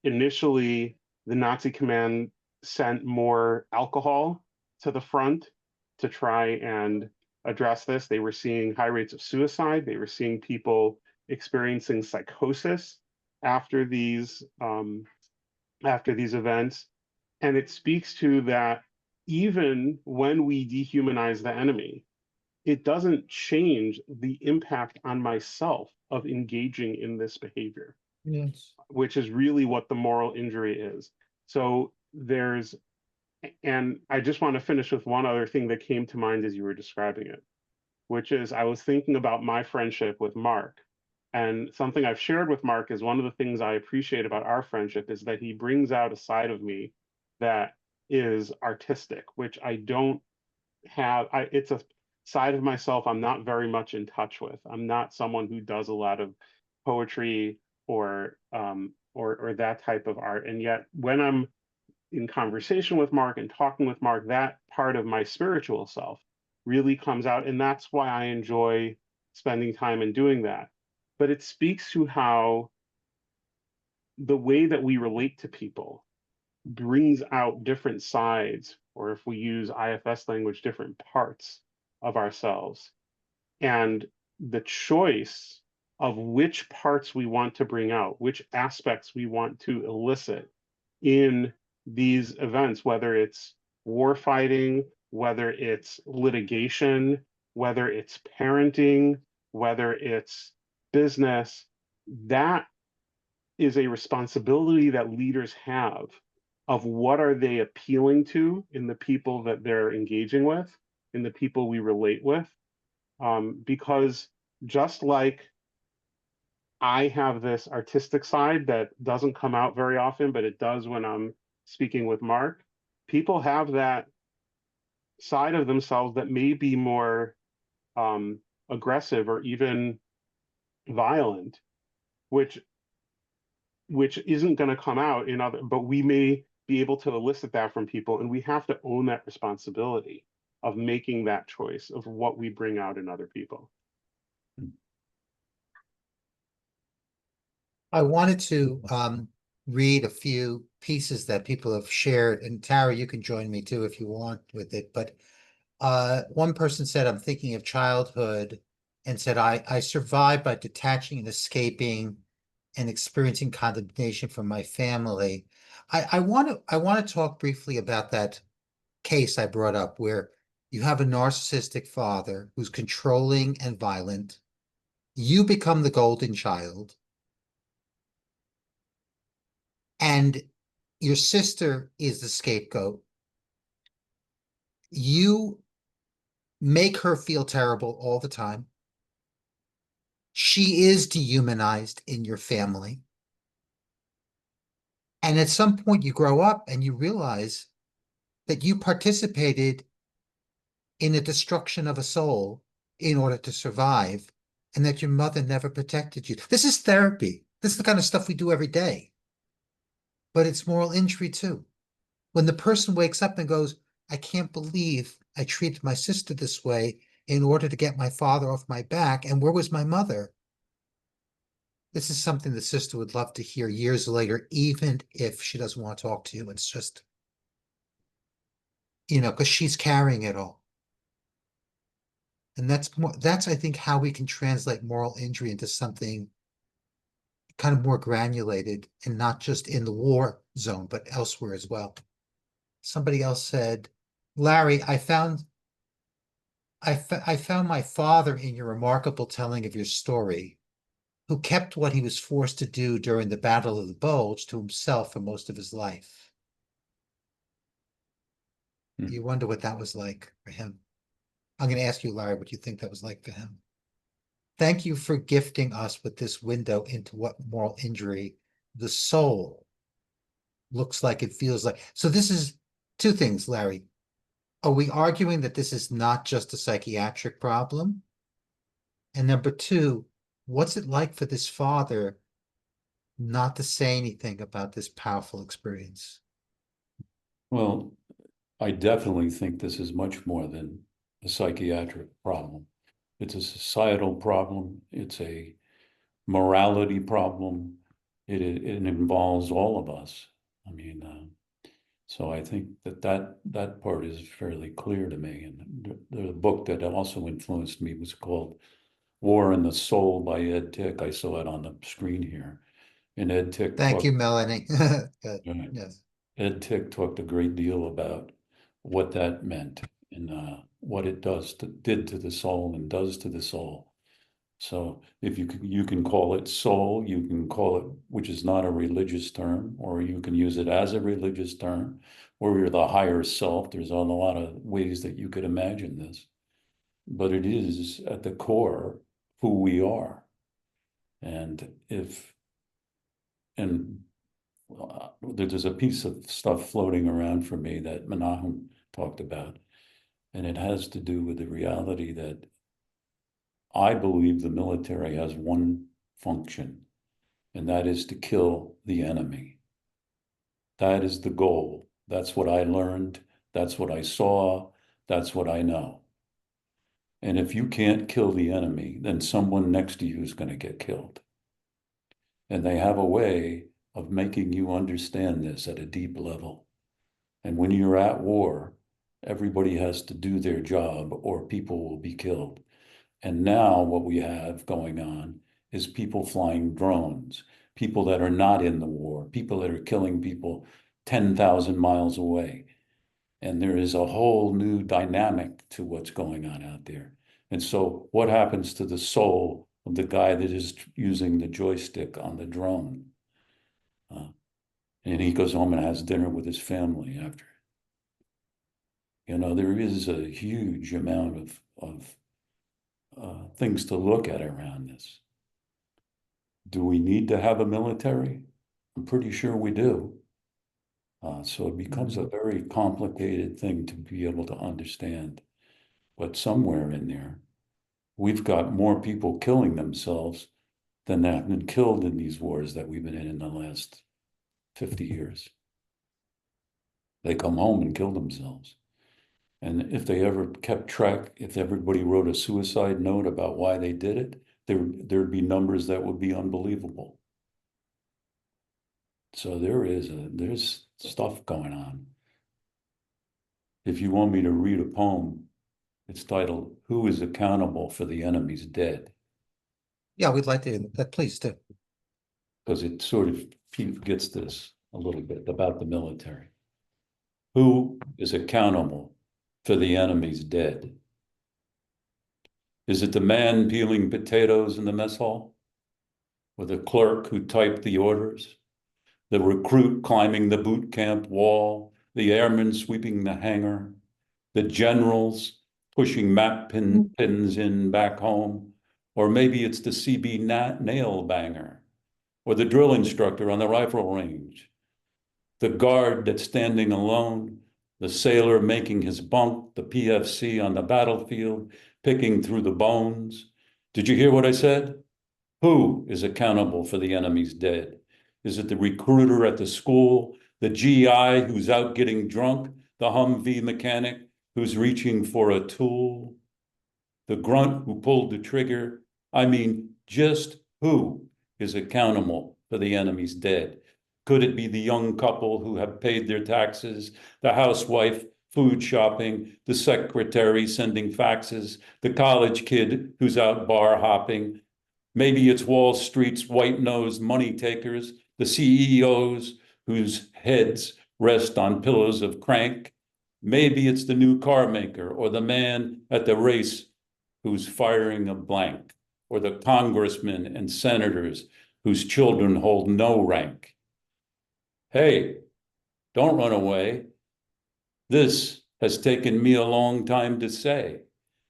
[SPEAKER 6] Initially, the Nazi command sent more alcohol to the front to try and address this. They were seeing high rates of suicide. They were seeing people experiencing psychosis after these events. And it speaks to that even when we dehumanize the enemy, it doesn't change the impact on myself of engaging in this behavior.
[SPEAKER 1] Yes.
[SPEAKER 6] which is really what the moral injury is. So and I just want to finish with one other thing that came to mind as you were describing it, which is I was thinking about my friendship with Mark. And something I've shared with Mark is one of the things I appreciate about our friendship is that he brings out a side of me that is artistic, which I don't have. It's a side of myself I'm not very much in touch with. I'm not someone who does a lot of poetry or that type of art. And yet when I'm in conversation with Mark and talking with Mark, that part of my spiritual self really comes out. And that's why I enjoy spending time and doing that. But it speaks to how the way that we relate to people brings out different sides, or if we use IFS language, different parts of ourselves. And the choice of which parts we want to bring out, which aspects we want to elicit in these events, whether it's war fighting, whether it's litigation, whether it's parenting, whether it's business, that is a responsibility that leaders have of what are they appealing to in the people that they're engaging with, in the people we relate with. Because just like I have this artistic side that doesn't come out very often, but it does when I'm speaking with Mark, people have that side of themselves that may be more aggressive or even violent, which isn't going to come out in other, but we may be able to elicit that from people, and we have to own that responsibility of making that choice of what we bring out in other people.
[SPEAKER 1] I wanted to read a few pieces that people have shared, and Tara, you can join me too if you want with it. But one person said, I'm thinking of childhood, and said, I survived by detaching and escaping and experiencing condemnation from my family. I want to talk briefly about that case I brought up where you have a narcissistic father who's controlling and violent. You become the golden child, and your sister is the scapegoat. You make her feel terrible all the time. She is dehumanized in your family. And at some point you grow up and you realize that you participated in the destruction of a soul in order to survive, and that your mother never protected you. This is therapy. This is the kind of stuff we do every day. But it's moral injury too. When the person wakes up and goes, I can't believe I treated my sister this way in order to get my father off my back, and where was my mother? This is something the sister would love to hear years later, even if she doesn't want to talk to you. It's just, because she's carrying it all. And that's, I think, how we can translate moral injury into something kind of more granulated and not just in the war zone, but elsewhere as well. Somebody else said, Larry, I found my father in your remarkable telling of your story, who kept what he was forced to do during the Battle of the Bulge to himself for most of his life. You wonder what that was like for him. I'm going to ask you, Larry, what you think that was like for him. Thank you for gifting us with this window into what moral injury, the soul, looks like, it feels like. So this is two things, Larry. Are we arguing that this is not just a psychiatric problem? And number two, what's it like for this father not to say anything about this powerful experience?
[SPEAKER 2] Well, I definitely think this is much more than a psychiatric problem. It's a societal problem. It's a morality problem. It involves all of us. I mean, so I think that part is fairly clear to me. And the book that also influenced me was called War in the Soul by Ed Tick. I saw it on the screen here. And Ed Tick
[SPEAKER 1] Thank
[SPEAKER 2] talked,
[SPEAKER 1] you, Melanie. Good.
[SPEAKER 2] right.
[SPEAKER 1] Yes.
[SPEAKER 2] Ed Tick talked a great deal about what that meant and what it did to the soul and does to the soul. So if you can call it soul, you can call it, which is not a religious term, or you can use it as a religious term, or you're the higher self. There's a lot of ways that you could imagine this, but it is at the core who we are. And there's a piece of stuff floating around for me that Menahem talked about, and it has to do with the reality that I believe the military has one function, and that is to kill the enemy. That is the goal. That's what I learned. That's what I saw. That's what I know. And if you can't kill the enemy, then someone next to you is going to get killed. And they have a way of making you understand this at a deep level. And when you're at war, everybody has to do their job or people will be killed. And now what we have going on is people flying drones, people that are not in the war, people that are killing people 10,000 miles away. And there is a whole new dynamic to what's going on out there. And so what happens to the soul of the guy that is using the joystick on the drone? And he goes home and has dinner with his family after. You know, there is a huge amount of things to look at around this. Do we need to have a military? I'm pretty sure we do. So it becomes a very complicated thing to be able to understand. But somewhere in there, we've got more people killing themselves than have been killed in these wars that we've been in the last 50 years. They come home and kill themselves. And if they ever kept track, if everybody wrote a suicide note about why they did it, there'd be numbers that would be unbelievable. So there's stuff going on. If you want me to read a poem, it's titled, "Who is Accountable for the Enemy's Dead?"
[SPEAKER 1] Yeah, we'd like to hear that. Please do.
[SPEAKER 2] Because it sort of gets this a little bit about the military. Who is accountable for the enemy's dead? Is it the man peeling potatoes in the mess hall? Or the clerk who typed the orders? The recruit climbing the boot camp wall? The airman sweeping the hangar? The generals pushing map pins in back home? Or maybe it's the CB nail banger? Or the drill instructor on the rifle range? The guard that's standing alone? The sailor making his bunk, the PFC on the battlefield, picking through the bones. Did you hear what I said? Who is accountable for the enemy's dead? Is it the recruiter at the school, the GI who's out getting drunk, the Humvee mechanic who's reaching for a tool, the grunt who pulled the trigger? I mean, just who is accountable for the enemy's dead? Could it be the young couple who have paid their taxes, the housewife food shopping, the secretary sending faxes, the college kid who's out bar hopping? Maybe it's Wall Street's white-nosed money takers, the CEOs whose heads rest on pillows of crank. Maybe it's the new car maker or the man at the race who's firing a blank, or the congressmen and senators whose children hold no rank. Hey, don't run away. This has taken me a long time to say.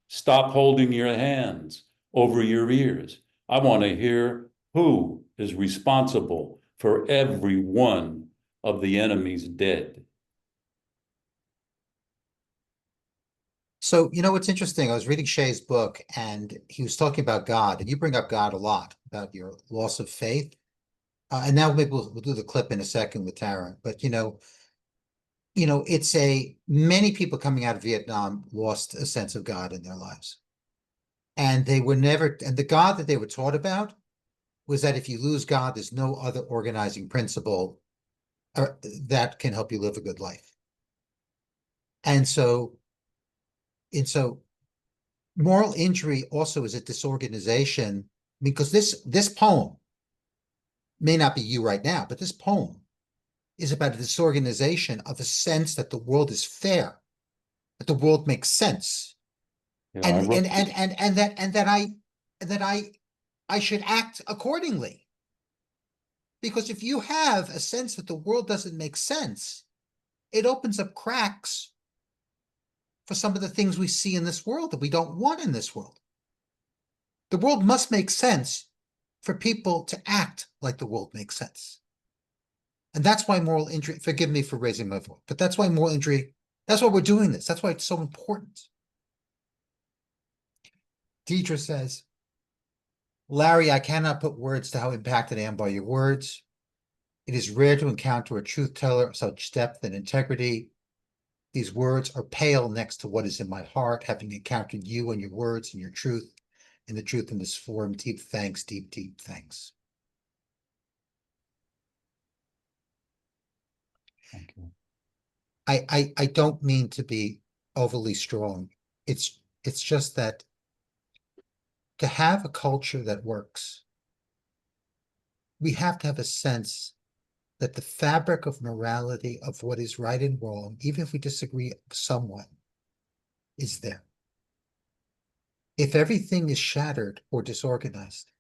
[SPEAKER 2] Stop holding your hands over your ears. I want to hear who is responsible for every one of the enemy's dead.
[SPEAKER 1] So, you know, what's interesting, I was reading Shay's book and he was talking about God, and you bring up God a lot, about your loss of faith. And now maybe we'll do the clip in a second with Tara, but it's many people coming out of Vietnam lost a sense of God in their lives. And they were never, and the God that they were taught about was that if you lose God, there's no other organizing principle that can help you live a good life. And so moral injury also is a disorganization, because this poem may not be you right now, but this poem is about a disorganization of a sense that the world is fair, that the world makes sense,
[SPEAKER 2] Yeah,
[SPEAKER 1] and that I I should act accordingly. Because if you have a sense that the world doesn't make sense, it opens up cracks for some of the things we see in this world that we don't want in this world. The world must make sense for people to act like the world makes sense. And that's why moral injury, forgive me for raising my voice, but that's why moral injury, that's why we're doing this. That's why it's so important. Deidre says, Larry, I cannot put words to how impacted I am by your words. It is rare to encounter a truth teller of such depth and integrity. These words are pale next to what is in my heart, having encountered you and your words and your truth, and the truth in this forum. Deep thanks, deep thanks.
[SPEAKER 2] Thank you.
[SPEAKER 1] I don't mean to be overly strong. It's just that to have a culture that works, we have to have a sense that the fabric of morality of what is right and wrong, even if we disagree somewhat, is there. If everything is shattered or disorganized,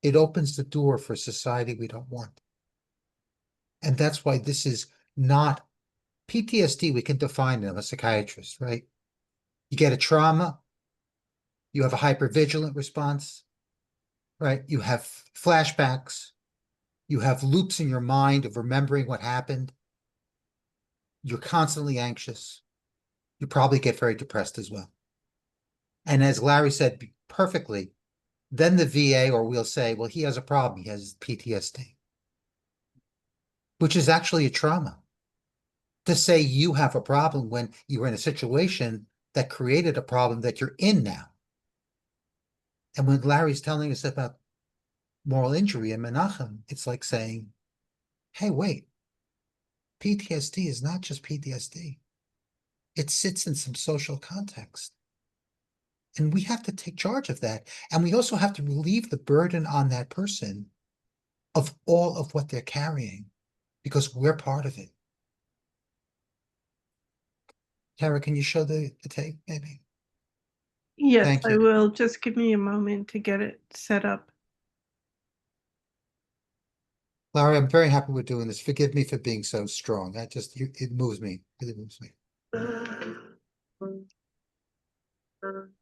[SPEAKER 1] it opens the door for a society we don't want. And that's why this is not PTSD. We can define it. I'm a psychiatrist, right? You get a trauma, you have a hypervigilant response, right? You have flashbacks, you have loops in your mind of remembering what happened. You're constantly anxious. You probably get very depressed as well. And as Larry said perfectly, then the VA or we'll say, well, he has a problem. He has PTSD, which is actually a trauma. To say you have a problem when you're in a situation that created a problem that you're in now. And when Larry's telling us about moral injury in Menachem, it's like saying, hey, wait, PTSD is not just PTSD. It sits in some social context. And we have to take charge of that. And we also have to relieve the burden on that person of all of what they're carrying, because we're part of it. Tara, can you show the tape, maybe?
[SPEAKER 4] Yes,
[SPEAKER 1] Thank
[SPEAKER 4] I
[SPEAKER 1] you.
[SPEAKER 4] will. Just give me a moment to get it set up.
[SPEAKER 1] Larry, I'm very happy we're doing this. Forgive me for being so strong. It moves me. It really moves me.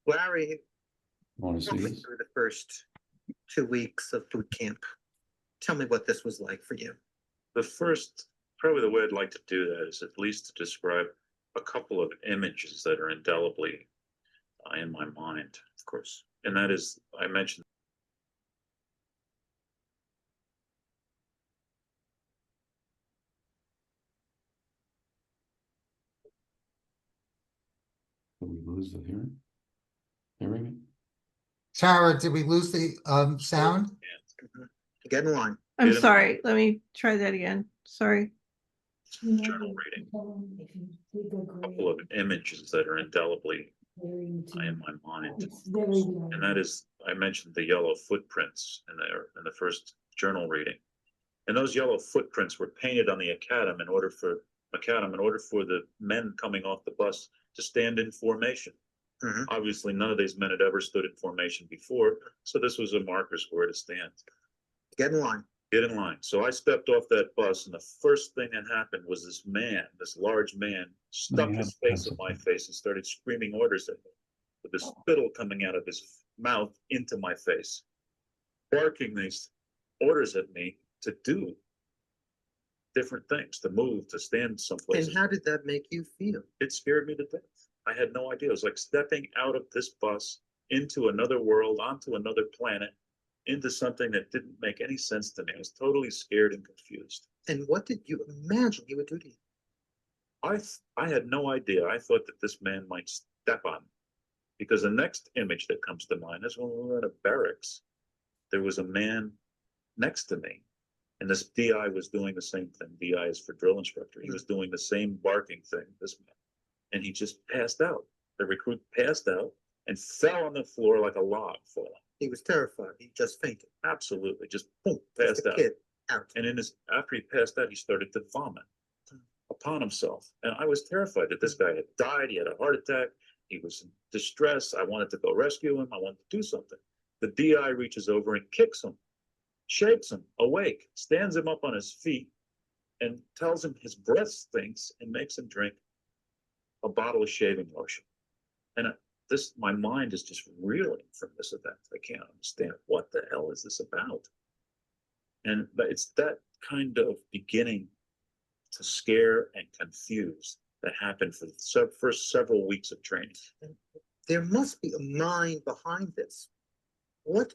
[SPEAKER 7] Larry,
[SPEAKER 2] Want to
[SPEAKER 7] walk
[SPEAKER 2] see
[SPEAKER 7] me
[SPEAKER 2] this?
[SPEAKER 7] through the first 2 weeks of boot camp. Tell me what this was like for you.
[SPEAKER 8] The first, probably the way I'd like to do that is at least to describe a couple of images that are indelibly in my mind, of course. And that is, I mentioned
[SPEAKER 2] Did we lose the hearing? Hearing it?
[SPEAKER 1] Tara, did we lose the sound?
[SPEAKER 7] Get in line.
[SPEAKER 4] I'm
[SPEAKER 8] Get 'em.
[SPEAKER 4] sorry. Let me try that again. Sorry.
[SPEAKER 8] journal reading, a couple of images that are indelibly in my mind. And that is, I mentioned the yellow footprints in the first journal reading. And those yellow footprints were painted on the macadam in order for the men coming off the bus to stand in formation.
[SPEAKER 7] Mhm.
[SPEAKER 8] Obviously, none of these men had ever stood in formation before, so this was a marker square to stand.
[SPEAKER 7] Get in line.
[SPEAKER 8] Get in line. So I stepped off that bus, and the first thing that happened was this man, this large man, stuck his face in my face and started screaming orders at me, with the spittle coming out of his mouth into my face, barking these orders at me to do different things, to move, to stand someplace.
[SPEAKER 7] And how did that make you feel?
[SPEAKER 8] It scared me to death. I had no idea. It was like stepping out of this bus into another world, onto another planet, into something that didn't make any sense to me. I was totally scared and confused.
[SPEAKER 7] And what did you imagine he would do to you?
[SPEAKER 8] I had no idea. I thought that this man might step on me, because the next image that comes to mind is when we were in a barracks. There was a man next to me, and this DI was doing the same thing. DI is for drill instructor. He was doing the same barking thing, this man, and he just passed out. The recruit passed out and fell on the floor like a log falling.
[SPEAKER 7] He was terrified. He just fainted.
[SPEAKER 8] Absolutely, just boom,
[SPEAKER 7] Just
[SPEAKER 8] passed
[SPEAKER 7] a
[SPEAKER 8] out.
[SPEAKER 7] kid out.
[SPEAKER 8] And after he passed out, he started to vomit upon himself. And I was terrified that this guy had died. He had a heart attack. He was in distress. I wanted to go rescue him. I wanted to do something. the DI reaches over and kicks him, shakes him awake, stands him up on his feet, and tells him his breath stinks and makes him drink a bottle of shaving lotion. And my mind is just reeling from this event. I can't understand what the hell is this about. But it's that kind of beginning to scare and confuse that happened for the first several weeks of training.
[SPEAKER 7] There must be a mind behind this. What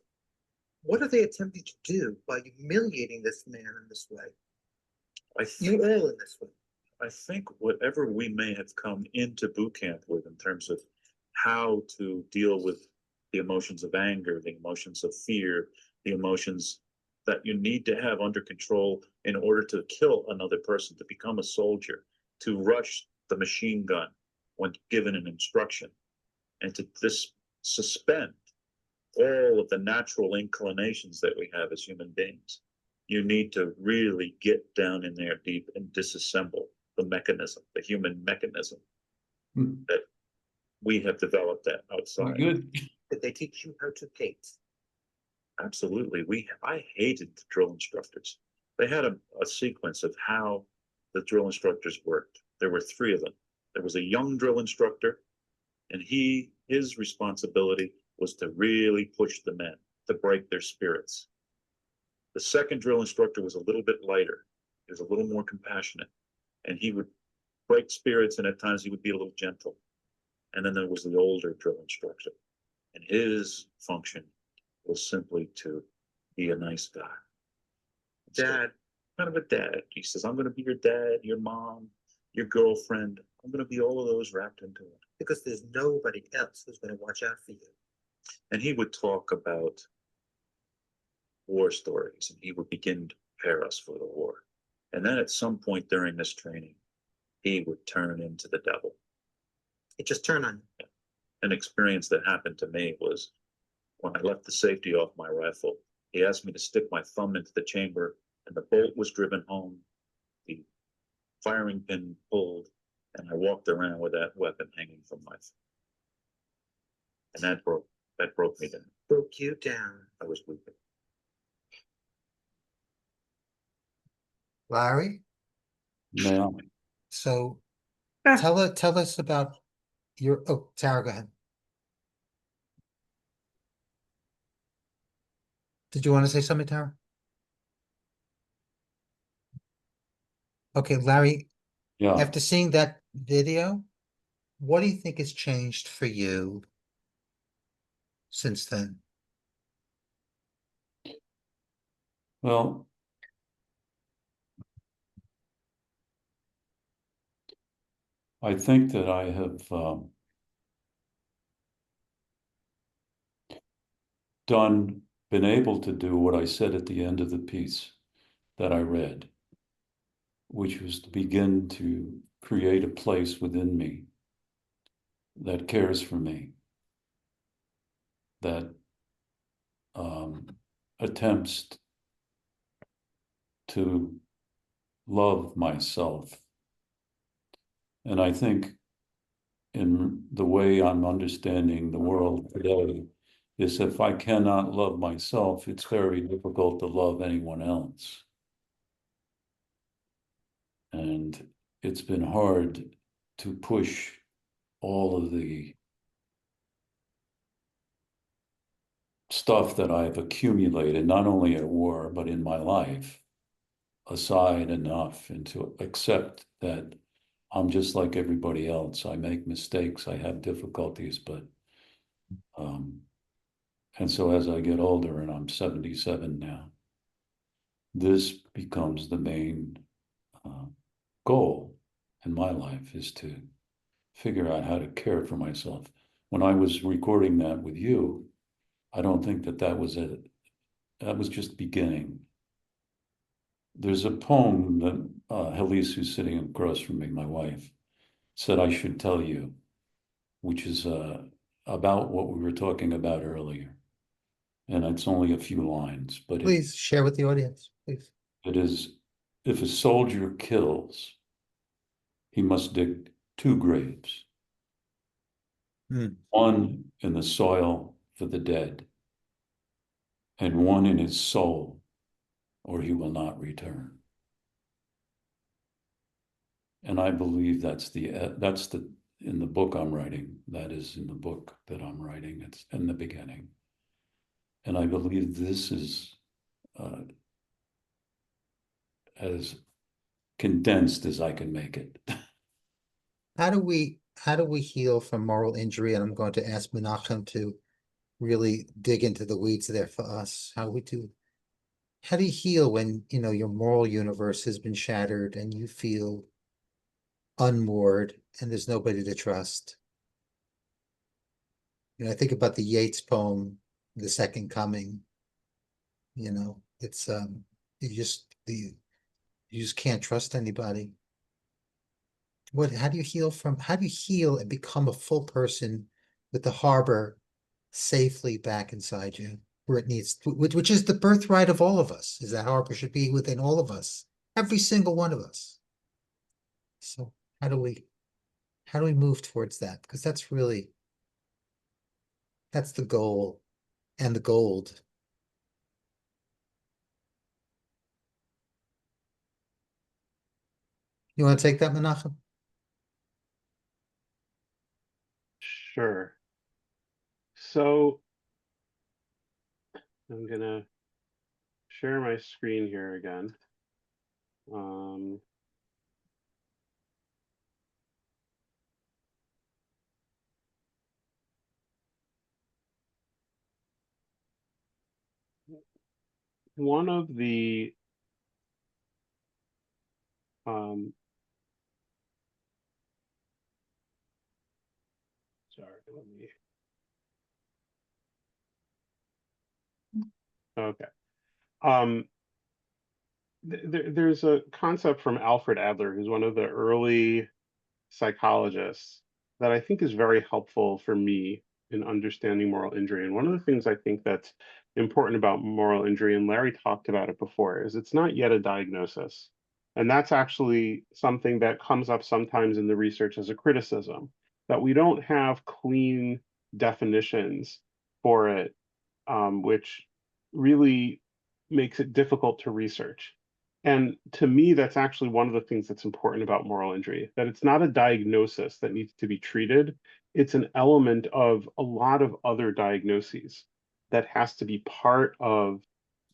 [SPEAKER 7] are they attempting to do by humiliating this man in this way? You all in this way.
[SPEAKER 8] I think whatever we may have come into boot camp with in terms of how to deal with the emotions of anger, the emotions of fear, the emotions that you need to have under control in order to kill another person, to become a soldier, to rush the machine gun when given an instruction, and to suspend all of the natural inclinations that we have as human beings. You need to really get down in there deep and disassemble the mechanism, the human mechanism that we have developed that outside.
[SPEAKER 2] Good.
[SPEAKER 7] Did they teach you how to hate?
[SPEAKER 8] Absolutely. I hated the drill instructors. They had a sequence of how the drill instructors worked. There were 3 of them. There was a young drill instructor, and his responsibility was to really push the men, to break their spirits. The second drill instructor was a little bit lighter. He was a little more compassionate, and he would break spirits, and at times he would be a little gentle. And then there was the older drill instructor, and his function was simply to be a nice guy. Dad, kind of a dad. He says, I'm going to be your dad, your mom, your girlfriend. I'm going to be all of those wrapped into it.
[SPEAKER 7] Because there's nobody else who's going to watch out for you.
[SPEAKER 8] And he would talk about war stories, and he would begin to prepare us for the war. And then at some point during this training, he would turn into the devil.
[SPEAKER 7] It just turned on you.
[SPEAKER 8] An experience that happened to me was when I left the safety off my rifle. He asked me to stick my thumb into the chamber, and the bolt was driven home, the firing pin pulled, and I walked around with that weapon hanging from my thumb. And that broke me down.
[SPEAKER 7] Broke you down.
[SPEAKER 8] I was weeping.
[SPEAKER 1] Larry,
[SPEAKER 2] Now,
[SPEAKER 1] so
[SPEAKER 4] Ah.
[SPEAKER 1] tell us about Tara, go ahead. Did you want to say something, Tara? Okay, Larry,
[SPEAKER 2] yeah,
[SPEAKER 1] after seeing that video, what do you think has changed for you since then?
[SPEAKER 2] well, I think that I have been able to do what I said at the end of the piece that I read, which was to begin to create a place within me that cares for me, that attempts to love myself. And I think in the way I'm understanding the world today is if I cannot love myself, it's very difficult to love anyone else. And it's been hard to push all of the stuff that I've accumulated, not only at war, but in my life, aside enough and to accept that I'm just like everybody else. I make mistakes, I have difficulties, but and so as I get older, and I'm 77 now, this becomes the main goal in my life, is to figure out how to care for myself. When I was recording that with you, I don't think that was it. That was just beginning. There's a poem that Helise, who's sitting across from me, my wife, said I should tell you, which is about what we were talking about earlier. And it's only a few lines, but
[SPEAKER 1] Please share with the audience, please.
[SPEAKER 2] it is, if a soldier kills, he must dig 2 graves.
[SPEAKER 1] Hmm.
[SPEAKER 2] One in the soil for the dead, and one in his soul, or he will not return. And I believe that's in the book I'm writing, that is in the book that I'm writing, it's in the beginning. And I believe this is as condensed as I can make it.
[SPEAKER 1] How do we heal from moral injury? And I'm going to ask Menachem to really dig into the weeds there for us. How do you heal when, you know, your moral universe has been shattered and you feel unmoored and there's nobody to trust? You know, I think about the Yeats poem, The Second Coming. You know, it's you just can't trust anybody. How do you heal and become a full person with the harbor safely back inside you where it needs, which is the birthright of all of us, is that harbor should be within all of us, every single one of us. So how do we move towards that? Because that's the goal and the gold. You want to take that, Menachem?
[SPEAKER 6] Sure. So I'm gonna share my screen here again. One of the sorry, let me. Okay. There's a concept from Alfred Adler, who's one of the early psychologists, that I think is very helpful for me in understanding moral injury. And one of the things I think that's important about moral injury, and Larry talked about it before, is it's not yet a diagnosis. And that's actually something that comes up sometimes in the research as a criticism, that we don't have clean definitions for it, which really makes it difficult to research. And to me, that's actually one of the things that's important about moral injury, that it's not a diagnosis that needs to be treated. It's an element of a lot of other diagnoses that has to be part of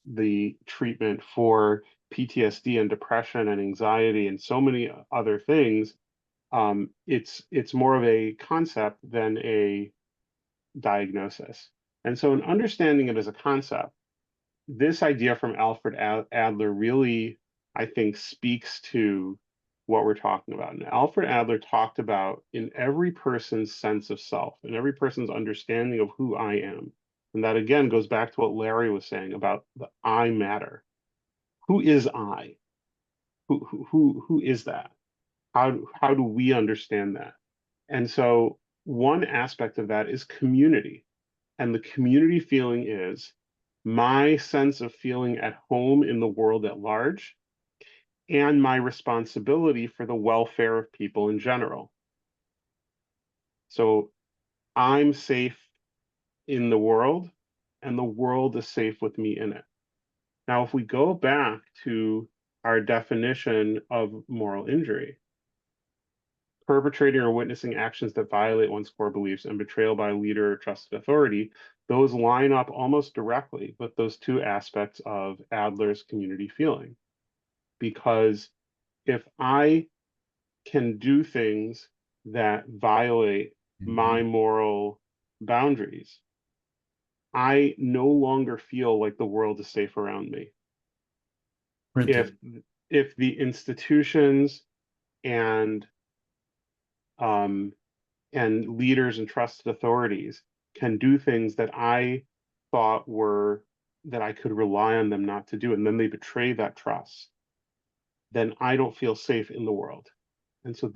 [SPEAKER 6] the treatment for PTSD and depression and anxiety and so many other things. It's more of a concept than a diagnosis. And so in understanding it as a concept, this idea from Alfred Adler really, I think, speaks to what we're talking about. And Alfred Adler talked about in every person's sense of self, in every person's understanding of who I am. And that again goes back to what Larry was saying about the I matter. Who is I? Who is that? How do we understand that? And so one aspect of that is community. And the community feeling is my sense of feeling at home in the world at large and my responsibility for the welfare of people in general. So I'm safe in the world and the world is safe with me in it. Now, if we go back to our definition of moral injury, perpetrating or witnessing actions that violate one's core beliefs and betrayal by a leader or trusted authority, those line up almost directly with those two aspects of Adler's community feeling. Because if I can do things that violate my moral boundaries, I no longer feel like the world is safe around me. If the institutions and leaders and trusted authorities can do things that I thought were that I could rely on them not to do, and then they betray that trust, then I don't feel safe in the world. And so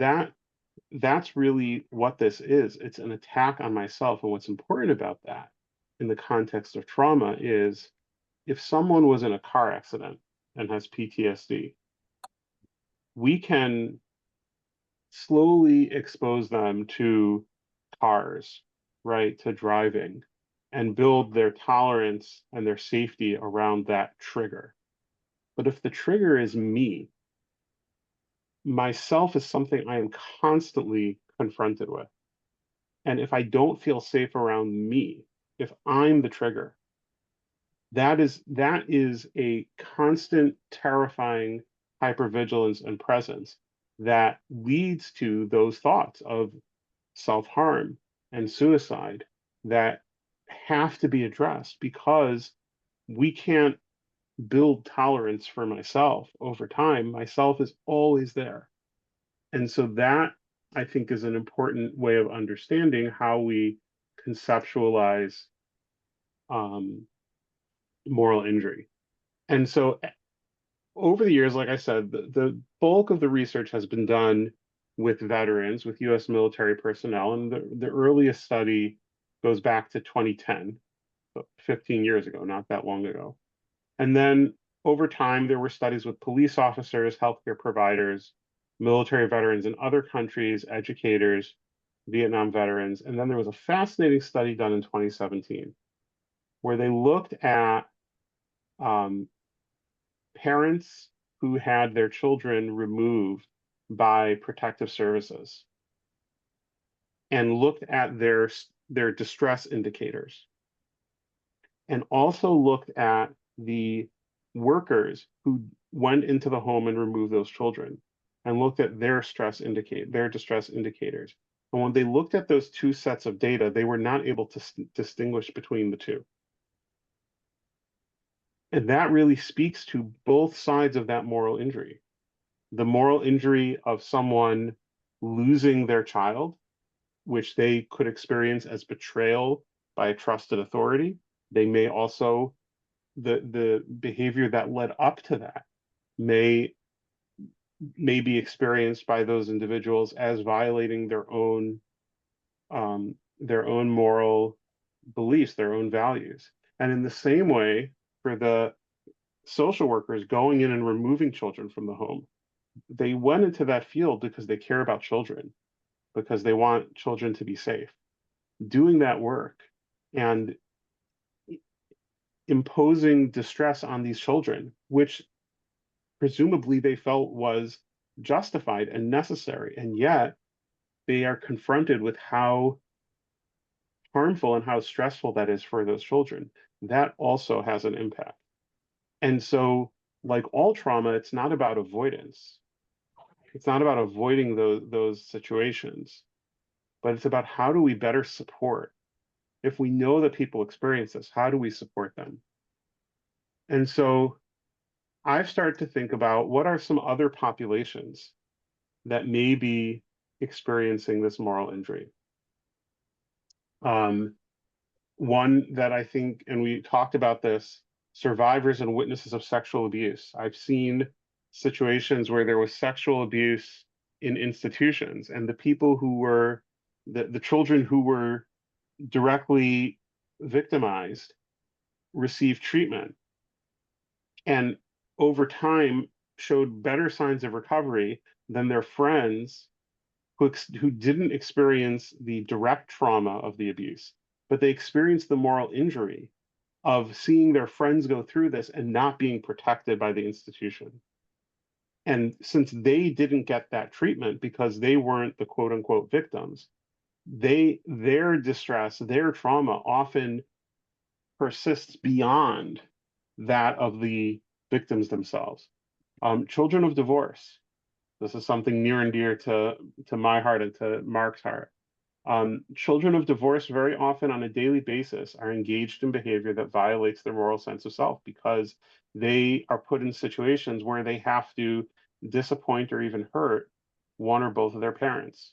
[SPEAKER 6] that's really what this is. It's an attack on myself. And what's important about that in the context of trauma is if someone was in a car accident and has PTSD, we can slowly expose them to cars, right, to driving. and build their tolerance and their safety around that trigger. But if the trigger is me, myself is something I am constantly confronted with. And if I don't feel safe around me, if I'm the trigger, that is a constant, terrifying hypervigilance and presence that leads to those thoughts of self-harm and suicide that have to be addressed, because we can't build tolerance for myself over time. Myself is always there. And so that, I think, is an important way of understanding how we conceptualize moral injury. And so over the years, like I said, the bulk of the research has been done with veterans, with US military personnel, and the earliest study goes back to 2010, so 15 years ago, not that long ago. And then over time, there were studies with police officers, healthcare providers, military veterans in other countries, educators, Vietnam veterans. And then there was a fascinating study done in 2017 where they looked at parents who had their children removed by protective services and looked at their distress indicators, and also looked at the workers who went into the home and removed those children and looked at their distress indicators. And when they looked at those two sets of data, they were not able to distinguish between the two. And that really speaks to both sides of that moral injury. The moral injury of someone losing their child, which they could experience as betrayal by a trusted authority. They may also, the behavior that led up to that may be experienced by those individuals as violating their own moral beliefs, their own values. And in the same way, for the social workers going in and removing children from the home, they went into that field because they care about children, because they want children to be safe. Doing that work and imposing distress on these children, which presumably they felt was justified and necessary, and yet they are confronted with how harmful and how stressful that is for those children. That also has an impact. And so, like all trauma, it's not about avoidance. It's not about avoiding those situations, but it's about how do we better support. If we know that people experience this, how do we support them? And so I've started to think about what are some other populations that may be experiencing this moral injury. One that I think, and we talked about this, survivors and witnesses of sexual abuse. I've seen situations where there was sexual abuse in institutions, and the people who were, the children who were directly victimized received treatment, and over time showed better signs of recovery than their friends who didn't experience the direct trauma of the abuse, but they experienced the moral injury of seeing their friends go through this and not being protected by the institution. And since they didn't get that treatment because they weren't the quote unquote victims, their distress, their trauma often persists beyond that of the victims themselves. Children of divorce. This is something near and dear to my heart and to Mark's heart. Children of divorce very often on a daily basis are engaged in behavior that violates their moral sense of self because they are put in situations where they have to disappoint or even hurt one or both of their parents.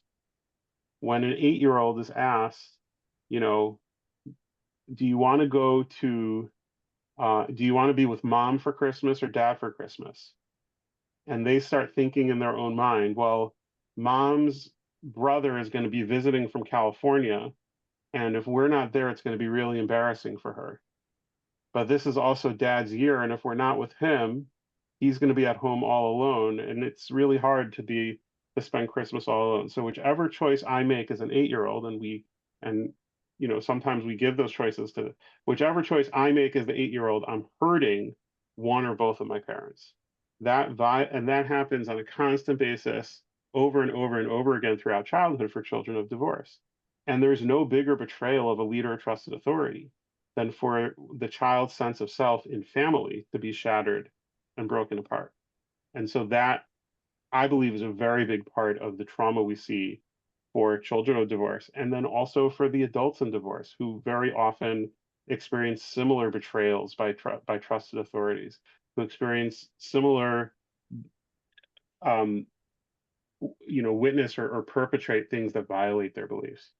[SPEAKER 6] When an 8-year-old is asked, do you want to go to, do you want to be with mom for Christmas or dad for Christmas? And they start thinking in their own mind, well, mom's brother is going to be visiting from California, and if we're not there, it's going to be really embarrassing for her. But this is also dad's year, and if we're not with him, he's going to be at home all alone, and it's really hard to spend Christmas all alone. So whichever choice I make as an 8-year-old, and you know, sometimes we give those choices to whichever choice I make as the 8-year-old, I'm hurting one or both of my parents. And that happens on a constant basis over and over and over again throughout childhood for children of divorce. And there's no bigger betrayal of a leader or trusted authority than for the child's sense of self in family to be shattered and broken apart. And so that, I believe, is a very big part of the trauma we see for children of divorce, and then also for the adults in divorce who very often experience similar betrayals by trusted authorities, who experience similar witness or perpetrate things that violate their beliefs.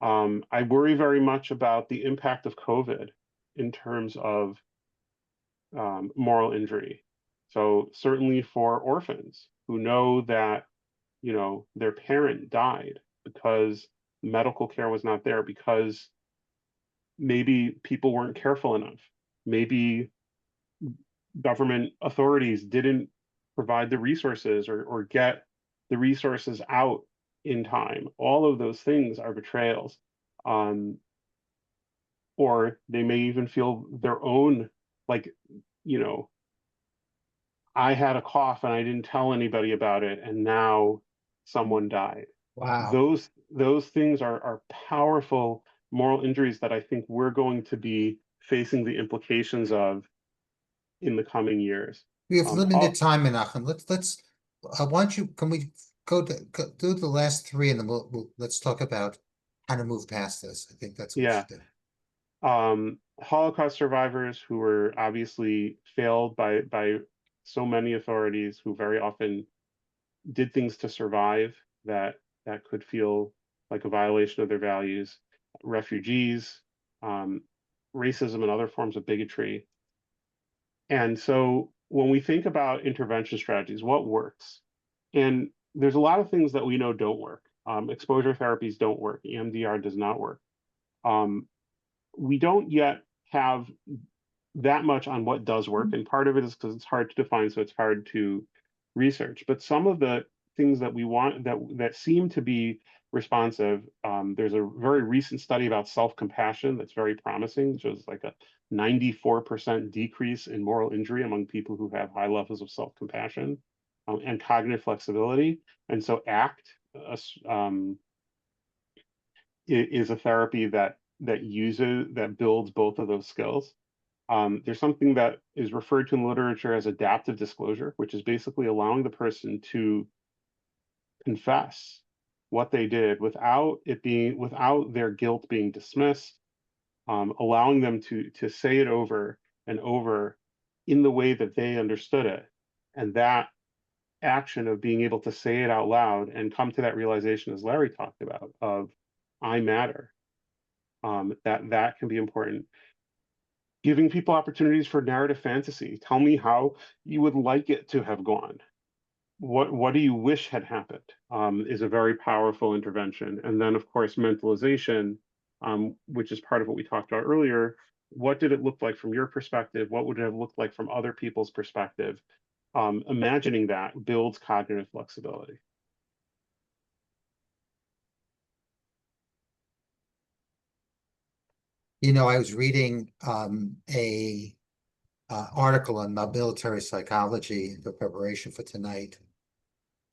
[SPEAKER 6] I worry very much about the impact of COVID in terms of moral injury. So certainly for orphans who know that, you know, their parent died because medical care was not there, because maybe people weren't careful enough. Maybe government authorities didn't provide the resources or get the resources out in time. All of those things are betrayals. Or they may even feel their own, like, you know, I had a cough and I didn't tell anybody about it, and now someone died.
[SPEAKER 1] Wow.
[SPEAKER 6] Those things are powerful moral injuries that I think we're going to be facing the implications of in the coming years.
[SPEAKER 1] We have limited
[SPEAKER 6] I'll-
[SPEAKER 1] time, Menachem. Why don't you, can we do the last three and then let's talk about how to move past this. I think that's what we
[SPEAKER 6] yeah.
[SPEAKER 1] should do.
[SPEAKER 6] Holocaust survivors who were obviously failed by so many authorities, who very often did things to survive that could feel like a violation of their values. Refugees, racism and other forms of bigotry. And so when we think about intervention strategies, what works? And there's a lot of things that we know don't work. Exposure therapies don't work. EMDR does not work. We don't yet have that much on what does work, and part of it is because it's hard to define, so it's hard to research. But some of the things that we want that seem to be responsive, there's a very recent study about self-compassion that's very promising. It shows like a 94% decrease in moral injury among people who have high levels of self-compassion, and cognitive flexibility. And so ACT is a therapy that builds both of those skills. There's something that is referred to in literature as adaptive disclosure, which is basically allowing the person to confess what they did without their guilt being dismissed, allowing them to say it over and over in the way that they understood it. And that action of being able to say it out loud and come to that realization, as Larry talked about, of I matter, that can be important. Giving people opportunities for narrative fantasy. Tell me how you would like it to have gone. What do you wish had happened, is a very powerful intervention. And then, of course, mentalization, which is part of what we talked about earlier. What did it look like from your perspective? What would it have looked like from other people's perspective? Imagining that builds cognitive flexibility.
[SPEAKER 1] You know, I was reading a article on military psychology in preparation for tonight,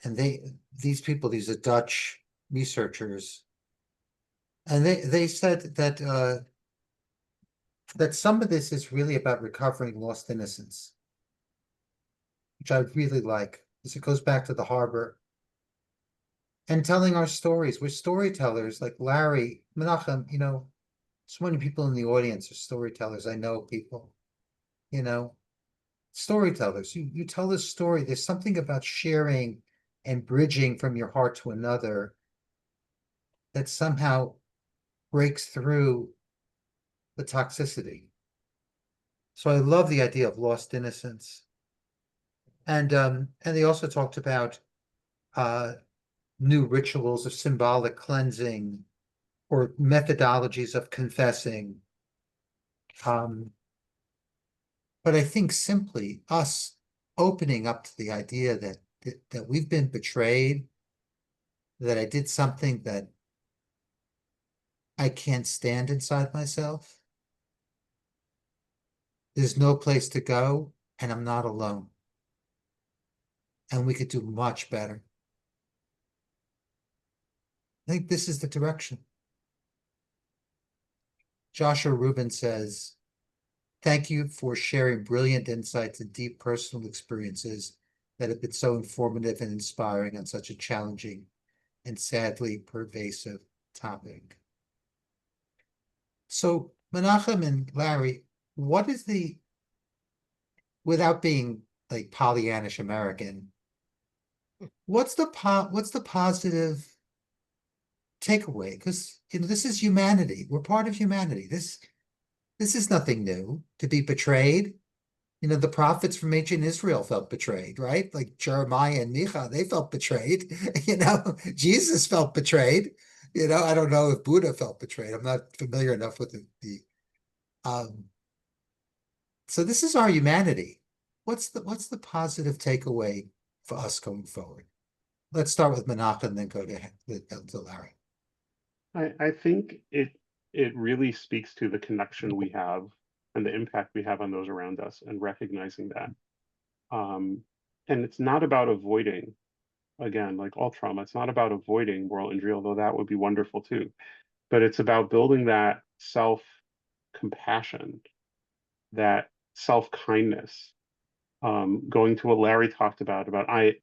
[SPEAKER 1] and these are Dutch researchers, and they said that that some of this is really about recovering lost innocence, which I really like, because it goes back to the harbor and telling our stories. We're storytellers, like Larry, Menachem, you know. So many people in the audience are storytellers. I know people, you know, storytellers. You tell a story. There's something about sharing and bridging from your heart to another that somehow breaks through the toxicity. So I love the idea of lost innocence. And they also talked about new rituals of symbolic cleansing or methodologies of confessing. But I think simply us opening up to the idea that we've been betrayed, that I did something that I can't stand inside myself. There's no place to go, and I'm not alone. And we could do much better. I think this is the direction. Joshua Rubin says, thank you for sharing brilliant insights and deep personal experiences that have been so informative and inspiring on such a challenging and sadly pervasive topic. So, Menachem and Larry, what is without being like Pollyannish American, what's the positive takeaway? Because this is humanity. We're part of humanity. This is nothing new. To be betrayed. The prophets from ancient Israel felt betrayed, right? Like Jeremiah and Micha, they felt betrayed. Jesus felt betrayed. I don't know if Buddha felt betrayed. I'm not familiar enough with so this is our humanity. What's the positive takeaway for us going forward? Let's start with Menachem and then go to Larry.
[SPEAKER 6] I think it really speaks to the connection we have and the impact we have on those around us, and recognizing that. And it's not about avoiding, again, like all trauma, it's not about avoiding moral injury, although that would be wonderful too. But it's about building that self-compassion, that self-kindness, going to what Larry talked about I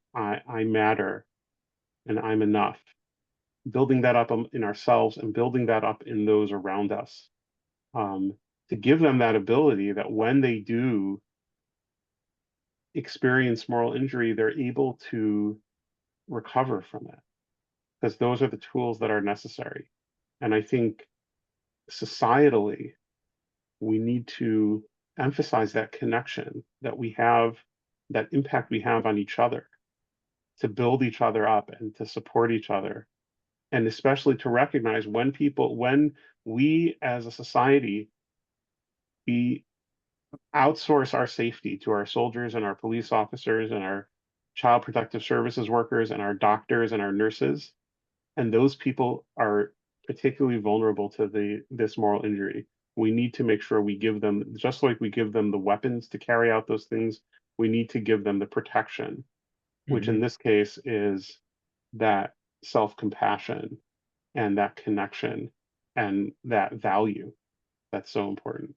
[SPEAKER 6] matter and I'm enough, building that up in ourselves and building that up in those around us, to give them that ability that when they do experience moral injury, they're able to recover from it, because those are the tools that are necessary. And I think societally, we need to emphasize that connection that we have, that impact we have on each other, to build each other up and to support each other. And especially to recognize when we as a society, we outsource our safety to our soldiers and our police officers and our child protective services workers and our doctors and our nurses, and those people are particularly vulnerable to this moral injury. We need to make sure we give them, just like we give them the weapons to carry out those things, we need to give them the protection, which in this case is that self-compassion and that connection and that value that's so important.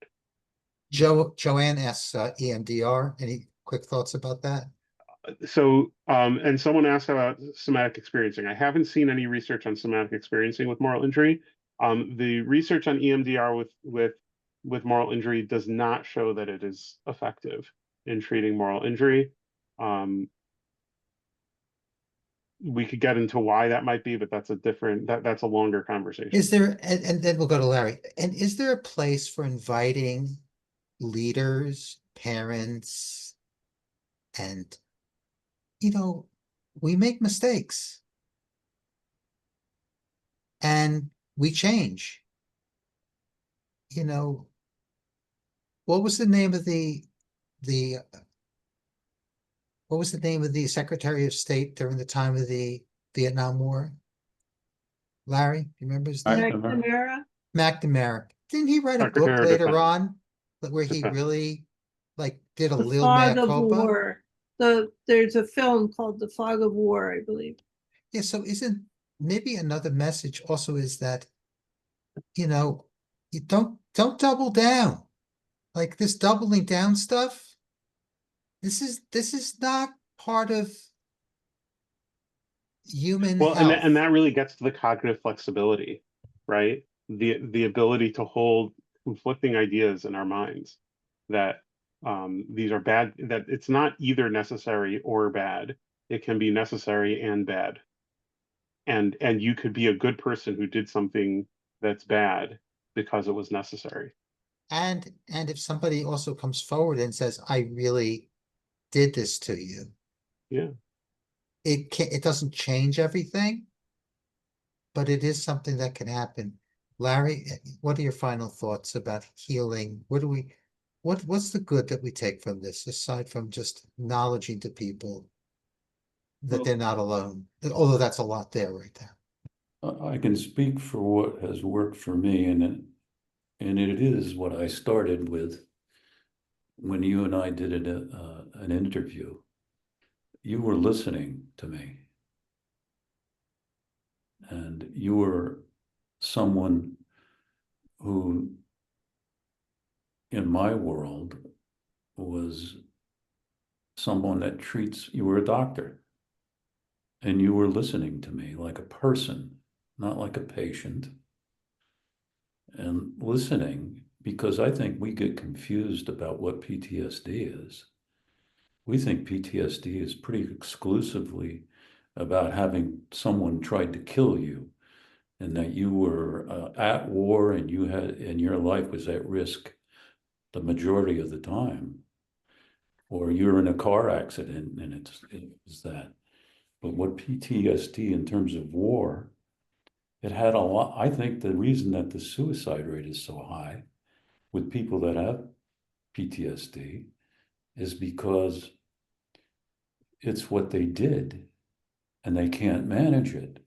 [SPEAKER 1] Joanne asks EMDR. Any quick thoughts about that?
[SPEAKER 6] So, and someone asked about somatic experiencing. I haven't seen any research on somatic experiencing with moral injury. The research on EMDR with moral injury does not show that it is effective in treating moral injury. We could get into why that might be, but that's a longer conversation.
[SPEAKER 1] Is there, and then we'll go to Larry. And is there a place for inviting leaders, parents, and we make mistakes and we change. What was the name of what was the name of the Secretary of State during the time of the Vietnam War? Larry, do you remember his name?
[SPEAKER 4] McNamara.
[SPEAKER 1] McNamara. Didn't he write a book
[SPEAKER 6] Secretary of
[SPEAKER 1] later
[SPEAKER 6] Defense.
[SPEAKER 1] on where he
[SPEAKER 6] Defense.
[SPEAKER 1] really did a
[SPEAKER 4] The
[SPEAKER 1] little mea
[SPEAKER 4] Fog of
[SPEAKER 1] culpa?
[SPEAKER 4] War. There's a film called The Fog of War, I believe.
[SPEAKER 1] Yeah, so isn't maybe another message also is that, you don't double down. Like this doubling down stuff, this is not part of human
[SPEAKER 6] Well,
[SPEAKER 1] health.
[SPEAKER 6] and that really gets to the cognitive flexibility, right? The ability to hold conflicting ideas in our minds, that these are bad, that it's not either necessary or bad. It can be necessary and bad. And you could be a good person who did something that's bad because it was necessary.
[SPEAKER 1] And if somebody also comes forward and says, I really did this to you.
[SPEAKER 6] Yeah.
[SPEAKER 1] It doesn't change everything, but it is something that can happen. Larry, what are your final thoughts about healing? What's the good that we take from this, aside from just acknowledging to people that they're not alone? Although that's a lot there right there.
[SPEAKER 2] I can speak for what has worked for me, and it is what I started with when you and I did an interview. You were listening to me, and you were someone who, in my world, was someone that treats, you were a doctor, and you were listening to me like a person, not like a patient. And listening, because I think we get confused about what PTSD is. We think PTSD is pretty exclusively about having someone tried to kill you, and that you were at war and you had, and your life was at risk the majority of the time, or you're in a car accident and it's that. But what PTSD in terms of war, it had a lot. I think the reason that the suicide rate is so high with people that have PTSD is because it's what they did and they can't manage it.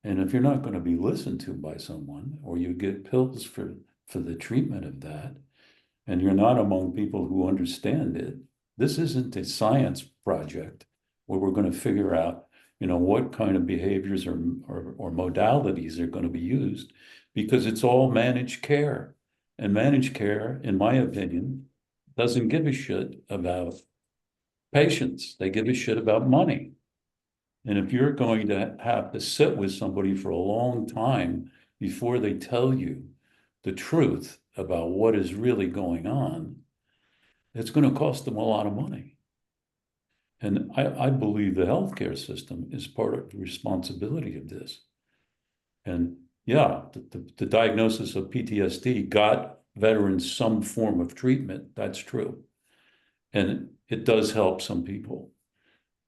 [SPEAKER 2] And if you're not going to be listened to by someone, or you get pills for the treatment of that, and you're not among people who understand it, this isn't a science project where we're going to figure out, what kind of behaviors or modalities are going to be used, because it's all managed care. And managed care, in my opinion, doesn't give a shit about patients. They give a shit about money. And if you're going to have to sit with somebody for a long time before they tell you the truth about what is really going on, it's going to cost them a lot of money. And I believe the healthcare system is part of the responsibility of this. And yeah, the diagnosis of PTSD got veterans some form of treatment. That's true. And it does help some people,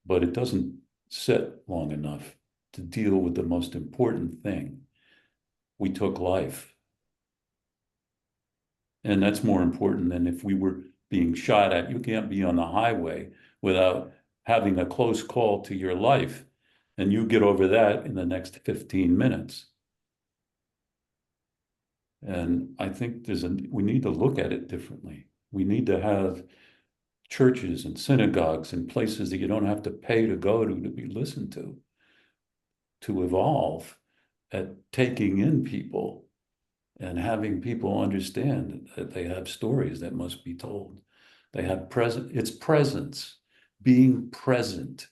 [SPEAKER 2] but it doesn't sit long enough to deal with the most important thing. We took life. And that's more important than if we were being shot at. You can't be on the highway without having a close call to your life, and you get over that in the next 15 minutes. And I think we need to look at it differently. We need to have churches and synagogues and places that you don't have to pay to go to be listened to evolve at taking in people and having people understand that they have stories that must be told. They have it's presence, being present.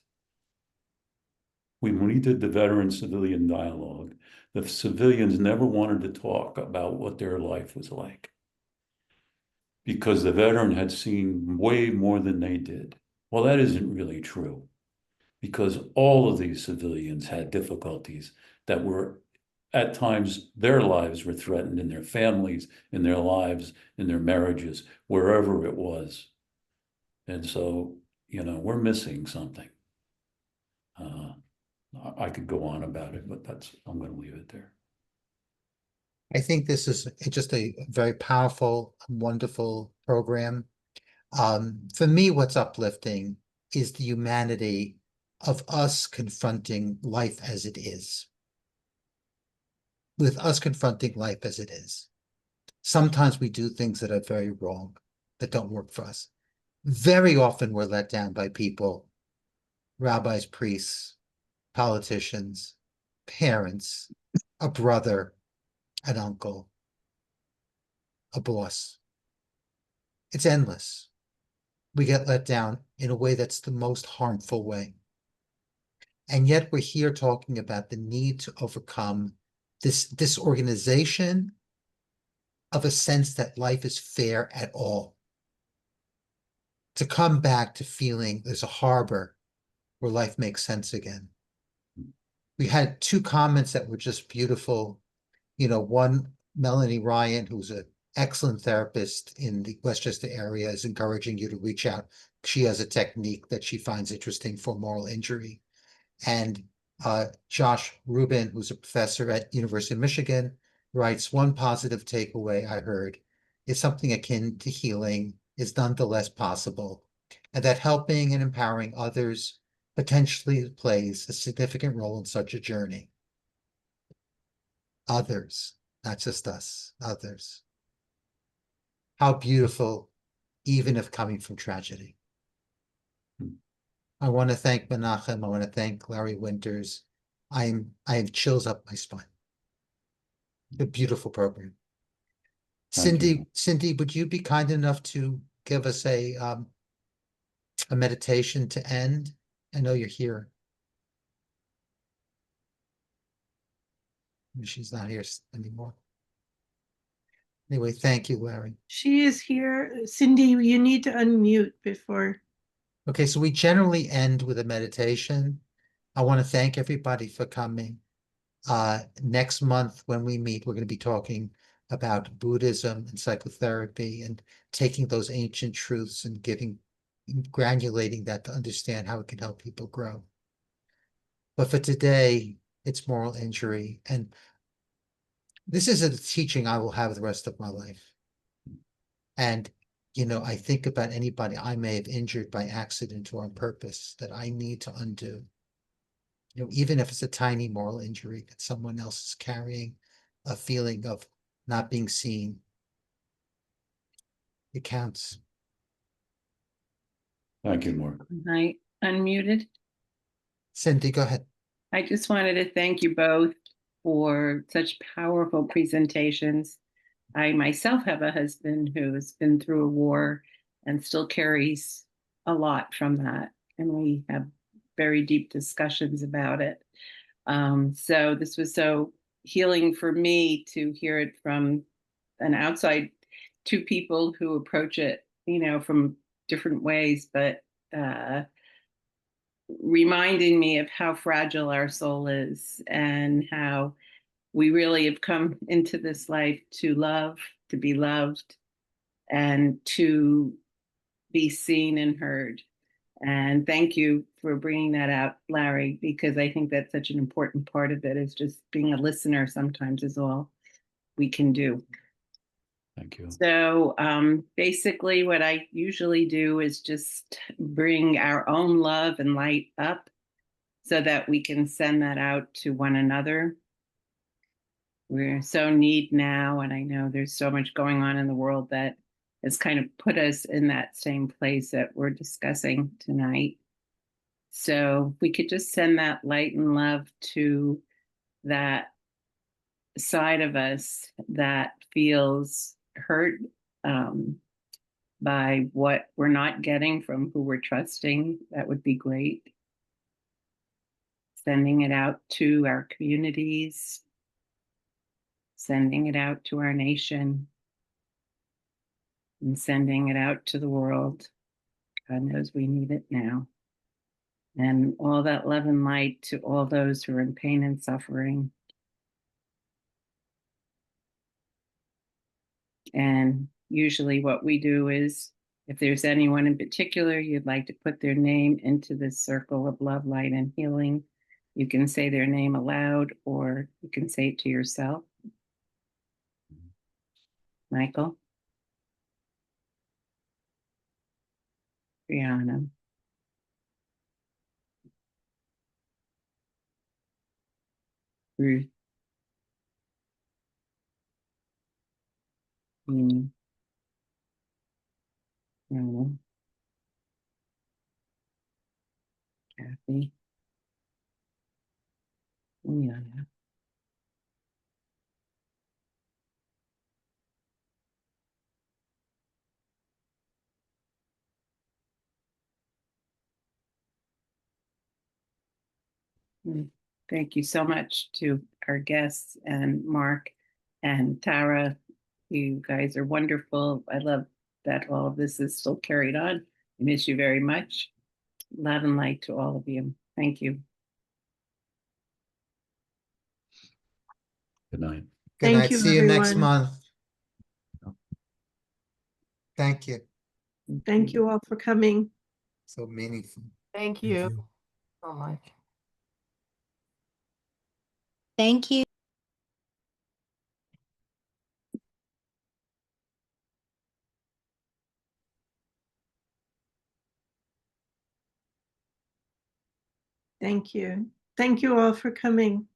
[SPEAKER 2] When we did the veteran civilian dialogue, the civilians never wanted to talk about what their life was like, because the veteran had seen way more than they did. Well, that isn't really true, because all of these civilians had difficulties that were, at times, their lives were threatened, in their families, in their lives, in their marriages, wherever it was. And so, we're missing something. I could go on about it, but I'm going to leave it there.
[SPEAKER 1] I think this is just a very powerful, wonderful program. For me, what's uplifting is the humanity of us confronting life as it is. With us confronting life as it is. Sometimes we do things that are very wrong, that don't work for us. Very often we're let down by people, rabbis, priests, politicians, parents, a brother, an uncle, a boss. It's endless. We get let down in a way that's the most harmful way. And yet we're here talking about the need to overcome this disorganization of a sense that life is fair at all. To come back to feeling there's a harbor where life makes sense again. We had two comments that were just beautiful. One, Melanie Ryan, who's an excellent therapist in the Westchester area, is encouraging you to reach out. She has a technique that she finds interesting for moral injury. And Josh Rubin, who's a professor at University of Michigan, writes, one positive takeaway I heard is something akin to healing is nonetheless possible, and that helping and empowering others potentially plays a significant role in such a journey. others, not just us, others. How beautiful, even if coming from tragedy. I want to thank Menachem. I want to thank Larry Winters. I have chills up my spine. A beautiful program.
[SPEAKER 2] Thank you.
[SPEAKER 1] Cindy, would you be kind enough to give us a meditation to end? I know you're here. She's not here anymore. Anyway, thank you, Larry.
[SPEAKER 4] She is here. Cindy, you need to unmute before.
[SPEAKER 1] Okay, so we generally end with a meditation. I want to thank everybody for coming. Next month when we meet, we're going to be talking about Buddhism and psychotherapy and taking those ancient truths and granulating that to understand how it can help people grow. But for today, it's moral injury. And this is a teaching I will have the rest of my life. And, I think about anybody I may have injured by accident or on purpose that I need to undo. Even if it's a tiny moral injury that someone else is carrying, a feeling of not being seen, it counts.
[SPEAKER 2] Thank you, Mark.
[SPEAKER 3] I unmuted.
[SPEAKER 1] Cindy, go ahead.
[SPEAKER 3] I just wanted to thank you both for such powerful presentations. I myself have a husband who has been through a war and still carries a lot from that. And we have very deep discussions about it. So this was so healing for me to hear it from an outside, two people who approach it, from different ways, but reminding me of how fragile our soul is and how we really have come into this life to love, to be loved, and to be seen and heard. And thank you for bringing that out, Larry, because I think that's such an important part of it, is just being a listener sometimes is all we can do.
[SPEAKER 2] Thank you.
[SPEAKER 3] So basically what I usually do is just bring our own love and light up so that we can send that out to one another. We're so need now, and I know there's so much going on in the world that has kind of put us in that same place that we're discussing tonight. So we could just send that light and love to that side of us that feels hurt by what we're not getting from who we're trusting. That would be great. Sending it out to our communities, sending it out to our nation, and sending it out to the world. God knows we need it now. And all that love and light to all those who are in pain and suffering. And usually what we do is, if there's anyone in particular you'd like to put their name into this circle of love, light, and healing, you can say their name aloud, or you can say it to yourself. Michael? Brianna? Ruth? Ronald? Kathy? Liana? Thank you so much to our guests and Mark and Tara. You guys are wonderful. I love that all of this is still carried on. I miss you very much. Love and light to all of you. Thank you.
[SPEAKER 2] Good night.
[SPEAKER 1] Good
[SPEAKER 4] Thank
[SPEAKER 1] night.
[SPEAKER 4] you,
[SPEAKER 1] See you next
[SPEAKER 4] everyone.
[SPEAKER 1] month. Thank you.
[SPEAKER 4] Thank you all for coming.
[SPEAKER 1] So meaningful.
[SPEAKER 9] Thank you so much.
[SPEAKER 10] Thank you.
[SPEAKER 4] Thank you. Thank you all for coming.